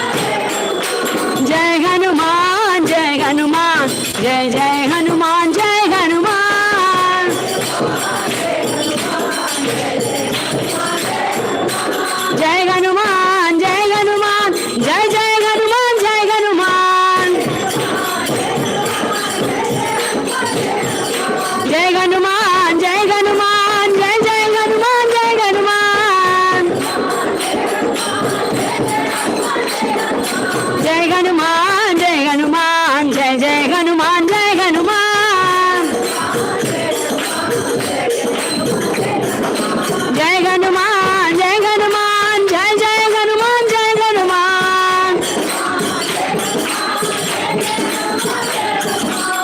जय हनुमान जय हनुमान जय जय हनुमान जय हनुमान जय हनुमान जय हनुमान जय जय हनुमान जय हनुमान जय हनुमान जय हनुमान जय जय हनुमान जय हनुमान जय हनुमान जय हनुमान जय जय हनुमान जय हनुमान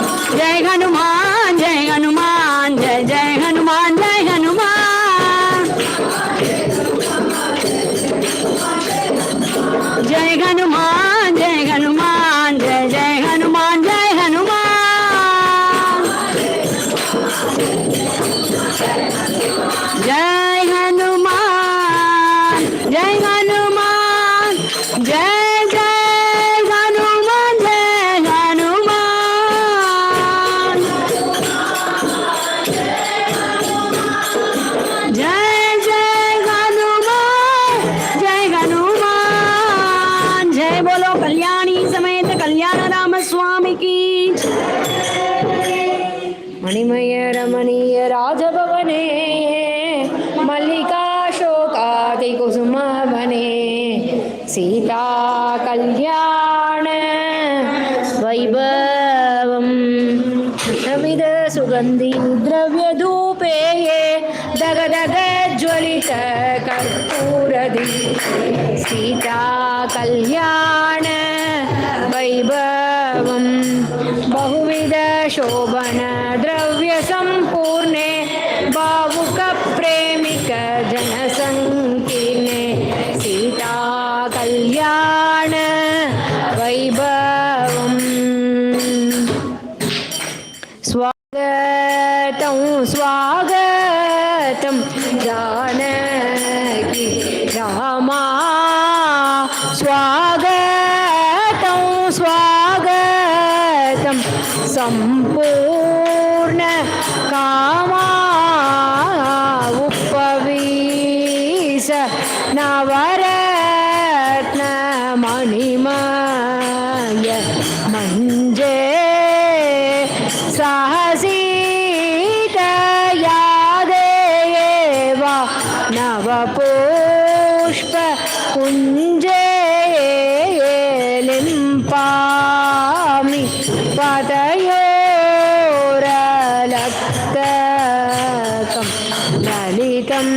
जय हनुमान जय हनुमान जय जय हनुमान जय हनुमान जय हनुमान जय हनुमान जय जय हनुमान जय हनुमान जय जय हनुमान जय हनुमान जय बोलो कल्याणी समेत कल्याण राम स्वामी की मणिमय रमणीय राजभवने मल्लिका शोकादि कुसुम वने सीता कल्याण वैभवम् नमिद सुगन्धि द्रव्यधूपेये दगदगज्वलित कर्पूरदीपे सीता कल्याण वैभवं बहुविध शोभन द्रव्य संपूर्णे भावुक प्रेमिक जनसंकीर्णे सीता कल्याण वैभवम् स्वागतं स्वागतं जानकी रामा स्वागतं स्वागतं सम्पूर्ण कामा उपवीस नवरत्न मणिमय मञ्जे सहसीतया देव नवपुष्प कुञ्जे लिम्पामि पतयोरलक्तकं ललितम्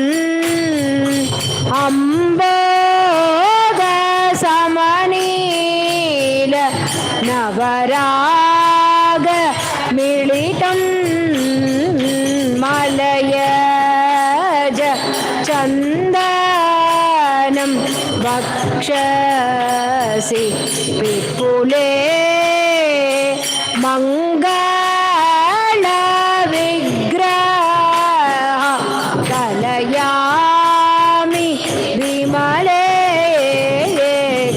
अम्बोदसमनील नवराग मिलितं मलयज चन्दनं वक्षसि विपुले मङ्गलविग्रह कलयामि विमले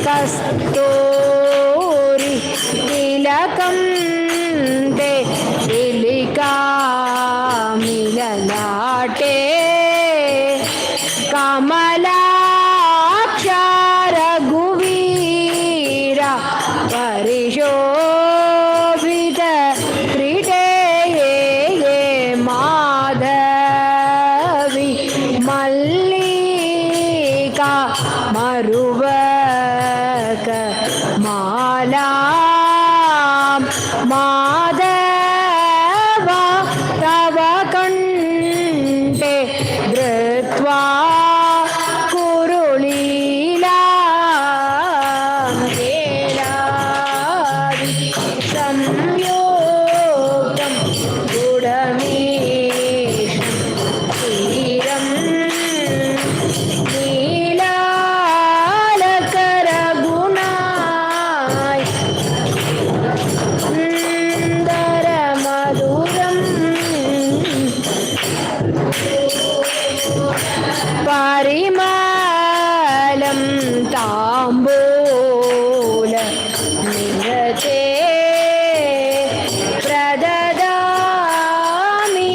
कस्तूरि तिलकं ते तिलिकामिललाटे कमलाक्षरघुवीर परिशोभित त्रिटे माधवी मल्लिका मरुवक माला माधव तव कण्ठे धृत्वा कुरुलीला केलादि संयोगं गुडमीशं क्षीरं नीलालकरगुणाय सुन्दरमधुरम् परिमलं ताम्बूल निरते प्रददामि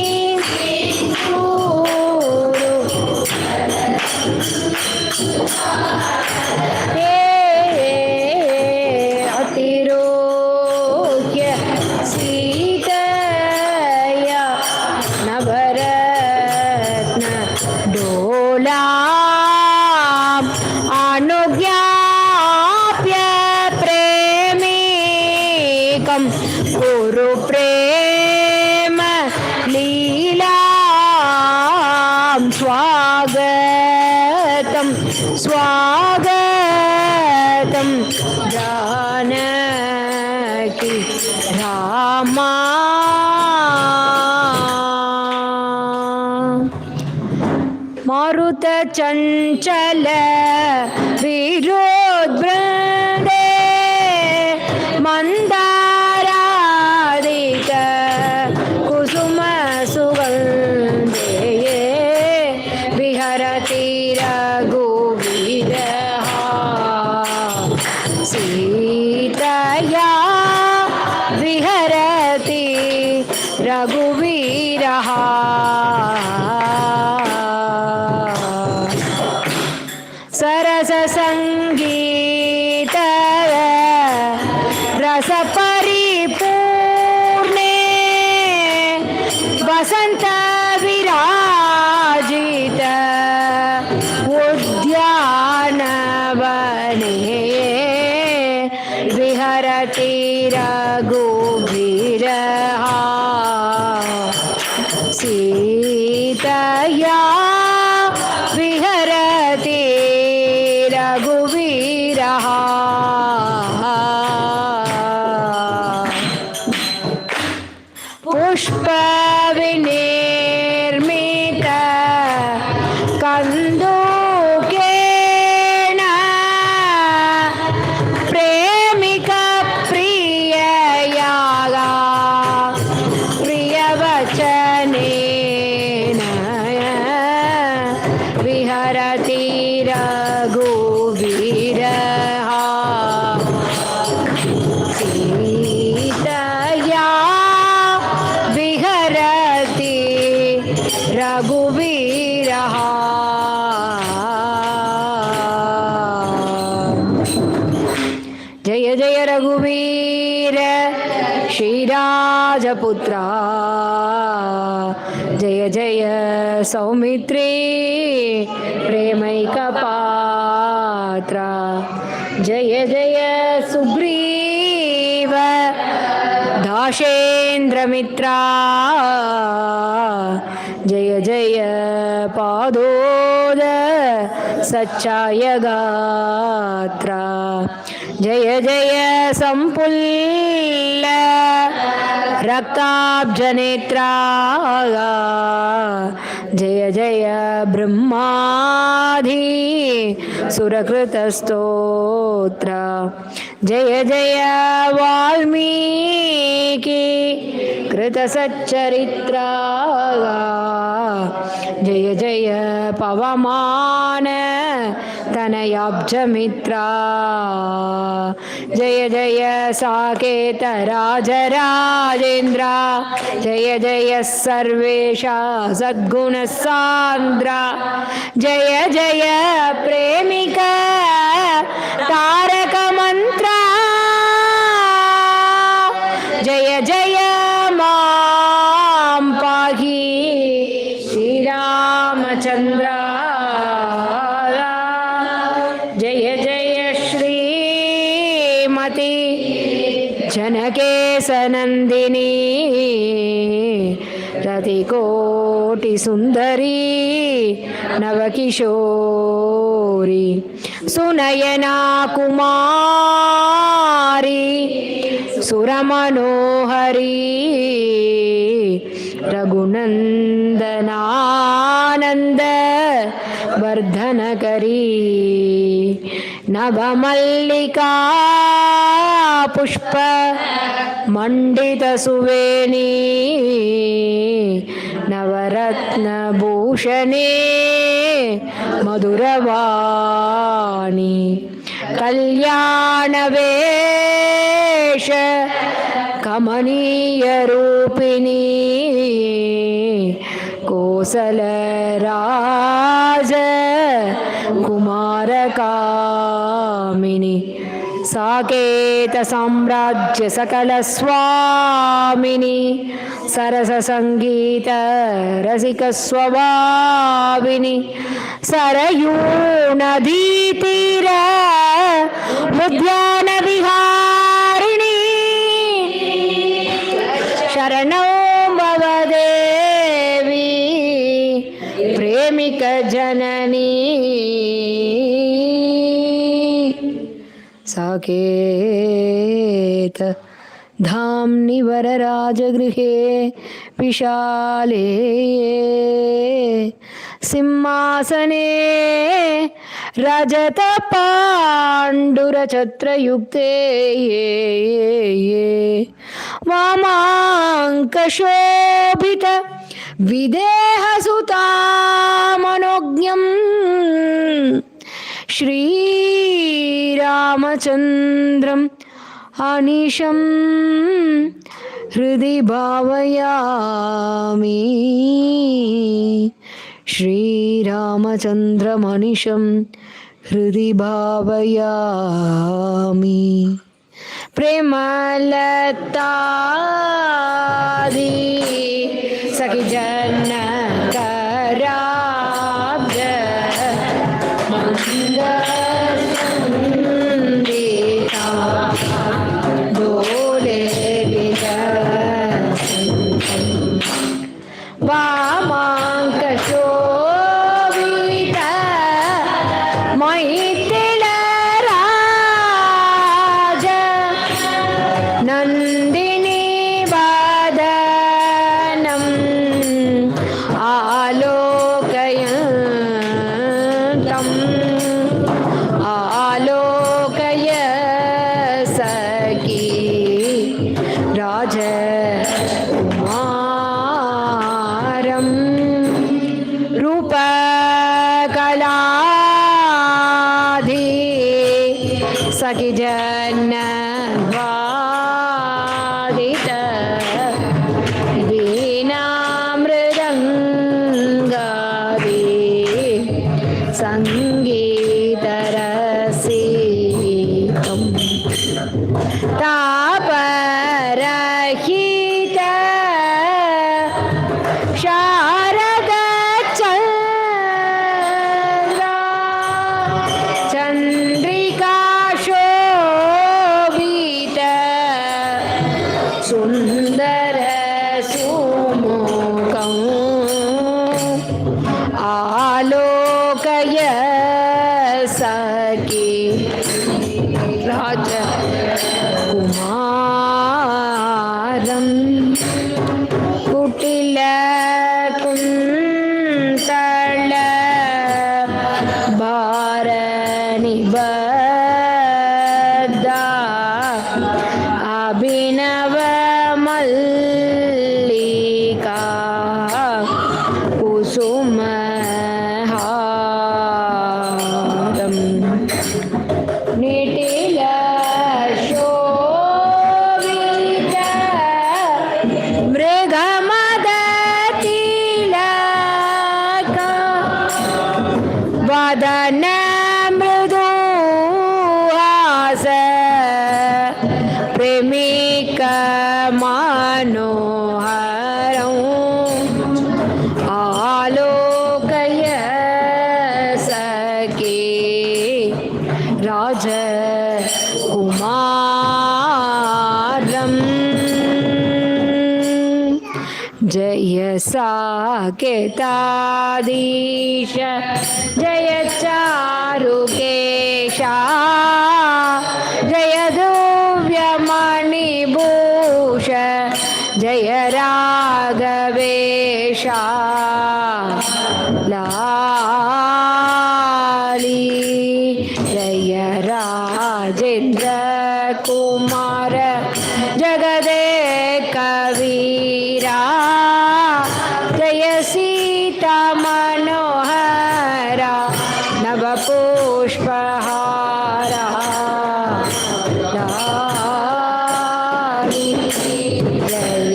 गुरु अतिरोग्य सीतया नवरत्न डोलाम् अनुज्ञाप्य प्रेमिकं कुरु प्रेम लीलां स्वागतं स्वागतं जानकी रामा मारुत चंचल विरोधवृंदे मंदारादिक कुसुम सुगंधे विहरति रघुवीरहा सीतया विहरति रघुवीरहा सरस संगीत रस परिपूर्णे वसंत विराजित उद्यानवने विहरति रघुवीरहा सीतया विहरति रघुवीरः पुष्पविनिर्मित कन्दुकेन प्रेमिकप्रियया प्रियवचनेन विहरति रघुवीरः सीतया विहरति रघुवीरः जय जय रघुवीर श्रीराजपुत्रा जय जय सौमित्री प्रेमैकपात्रा जय जय सुग्रीव दाशेन्द्रमित्रा जय जय पादोद सच्चायगात्रा जय जय संपुल्ल रक्ताब्जनेत्रा जय जय ब्रह्मादि सुरकृतस्तोत्र जय जय वाल्मीकि कृतसच्चरित्रा जय जय पवमान तनयाब्जमित्रा जय जय साकेत राजराजेन्द्र जय जय सर्वेशा सद्गुणसान्द्र जय जय प्रेमिक तारक मंत्र जय जय मां पाहि श्रीरामचन्द्र जय जय श्रीमती जनकेशनन्दिनी रतिकोटिसुन्दरी नवकिशोरी सुनयना कुमारी सुरमनोहरी रघुनन्दनानन्द वर्धनकरी नवमल्लिका पुष्प मण्डितसुवेणी नवरत्नभूषणे मधुरवाणी कल्याणवेश कमनीयरूपिणी कोसलराज कुमारकामिनी साकेत साम्राज्य सकल स्वामिनी सरस संगीत रसिक स्वभाविनी सरयू नदी तीर उद्यान विहारिणी शरणौ भव देवी प्रेमिक जननी साकेत धाम्नि वरराजगृहे विशाले सिंहासने रजतपाण्डुरछत्रयुक्ते वामाङ्कशोभित विदेहसुतामनोज्ञम् श्रीरामचन्द्रम् अनिशं हृदि भावयामि श्रीरामचन्द्रमनिशं हृदि भावयामि प्रेमलतादि सखी जनकराब्ज मंगलसंगीता डोले वामाङ्कशोभित मैथिलराज नन्दिनी वादनम् आलोकयन्तम् आलोकय सखी राजकुमारं रूपकलाधि सखी जन्नवादित वीणामृदङ्गादि सङ्गीतरसिकम् तापरहित शारद चन्द्रा चन्द्रिका शोभित सुन्दर सुमुखम् आलोकय सखी राजकुमारं कुटिल कुन्तल भारनिबद्धा अभिनव मल्लिका कुसुमहारम् निटिल शोभित मृगमदतिलक वदन मृदुहास प्रेमिक मनोहरं आलोकय सखी राजकुमारम् जय साकेताधीश जय चारुकेशा जय दिव्यमणिभूष जय राघवेशा लाली जय राजेन्द्र कुमार जगदेक वीरा जय सीता मनोहरा नवपुष्पहारा लाली जय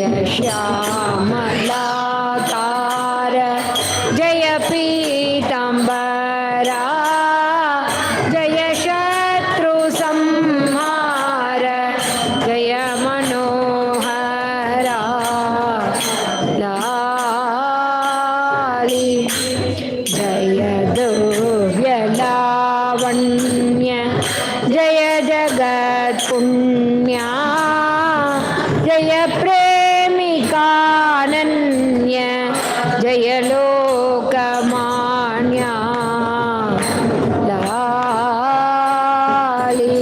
श्यामलाकार जय पीताम्बरा जय शत्रु संहार जय मनोहरा लाली जय दिव्य लावण्य जय जगत् पुण्या जय प्रेमिकानन्य जय लोकमान्या लाली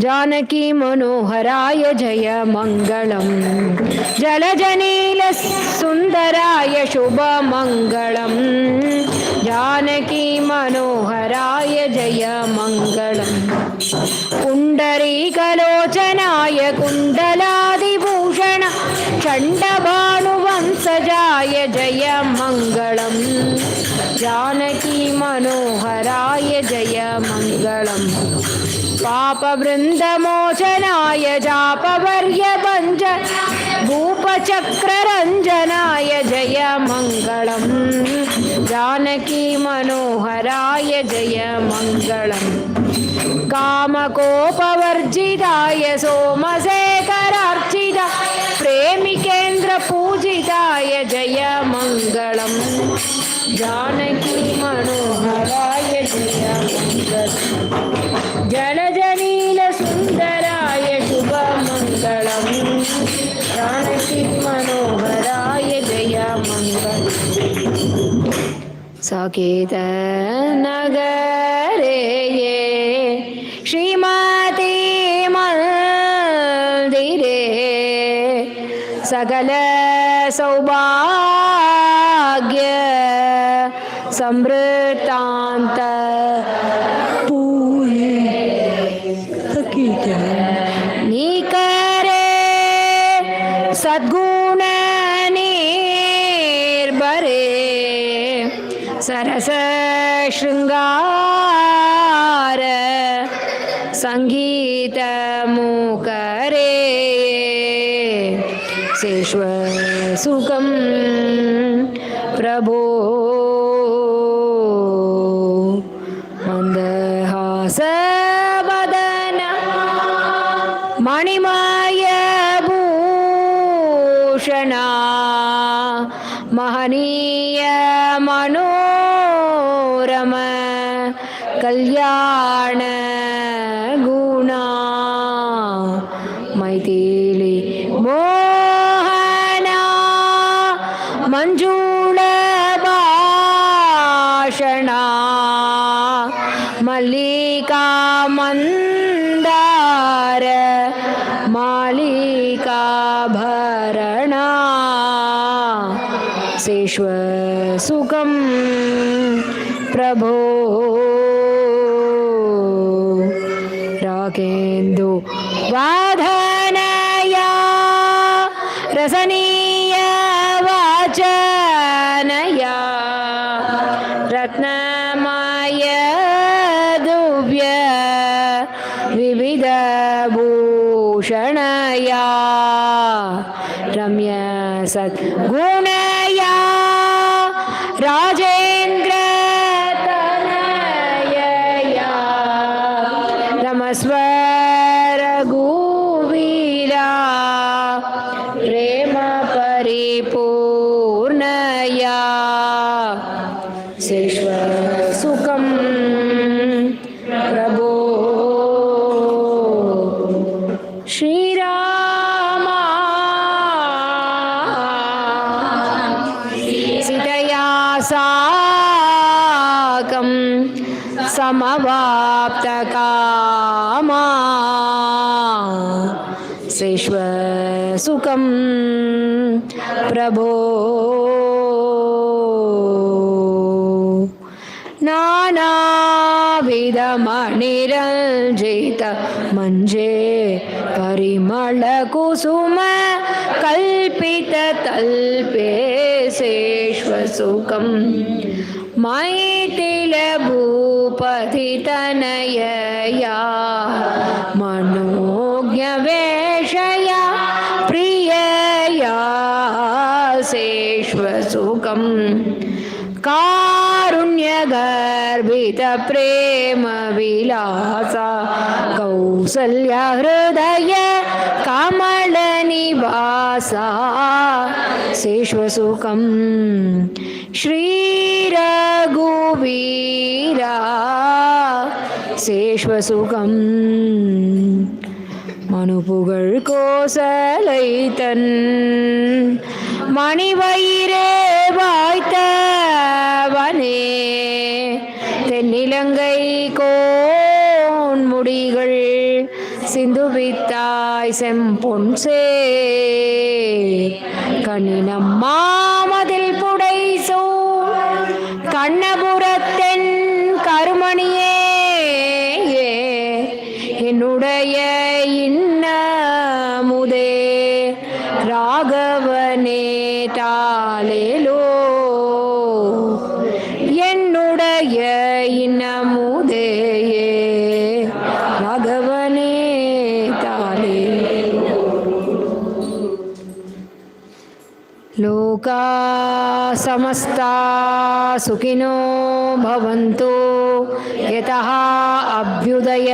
जानकी मनोहराय जय मङ्गलम् जलजनील सुन्दराय शुभमङ्गलम् जानकी मनोहराय जय मङ्गलम् पुण्डरीकलोचनाय कुण्डलादिभूषण चण्डभानुवंशजाय जय मङ्गलम् जानकी मनोहराय जय मङ्गलम् पापवृन्दमोचनाय जापवर्यभञ्ज भूपचक्ररञ्जनाय जय मङ्गलम् जानकी मनोहराय जय मङ्गलम् कामकोपवर्जिताय सोमशेखरार्चित प्रेमिकेन्द्रपूजिताय जय मङ्गलम् जानकी मनोहराय जय मङ्गलम् जलजनील सुन्दराय शुभमङ्गलम् जानकी मनोहराय जय मंगल साकेत नगरे ये श्रीमती मंदिरे सकल सौभाग्य समृतांत नीकरे सद्गुण निर्भरे सरस श्रृंगार संगीत मुकरे सेश्व सुखम प्रभो मंदहास बदन मणिमय भूषणा महनीय मनोरम कल्याण गुणा मैथिली मोहना मंजूळ भाषणा मल्लिका मंदार मालिका भरणा सेश्व सुखम प्रभो राकेन्दु वाधनया रसनीय वाचनया रत्नमय दुव्य विविध भूषणया रम्य सद्गुणया राजेन्द्र तनयया रमस्वर गुवीरा प्रेम परिपूर्णया सेश्व सुखम प्रभो श्रीराम सीतया साकं समवाप्तकामा सेश्व सुखम प्रभो नानाविधमणिरञ्जित मञ्जे परिमल कुसुम कल्पित तल्पे सेश्व सुखम मैथिल भूपति तनयया मनोज्ञ वेशया प्रियया सेश्व सुखम कारुण्य गर्भित प्रेम विलासा कौसल्य हृदय कमल निवासा सेश्व सुखम श्री रघुवीरा सेश्व सुखम மனுபுகழ் கோசலைத்தன் மணிவயிரே வாய்த்தவனே தென்னிலங்கை கோன்முடிகள் சிந்துவித்தாய் செம்பொன் சே கண்ணினம் மாமதில் புடைசூ கண்ணபுரத்தென் கருமணியே என்னுடைய இன்னமுதே ராகவனே தாலேலோ என்னுடைய இன்னமுதே ராகவனே தாலேலோ லோகா சமஸ்தா சுகினோ भवन्तु यतः अभ्युदय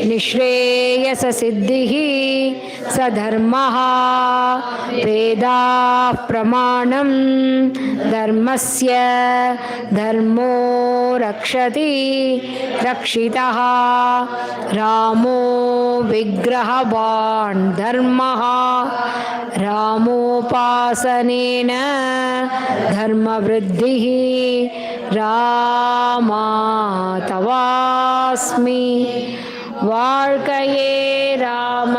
निःश्रेयससिद्धिः सधर्मः वेदाः प्रमाणं धर्मस्य धर्मो रक्षति रक्षितः रामो विग्रहवान् धर्मः रामोपासनेन धर्मवृद्धिः रामातवास्मि வாழ்க்கையே ராம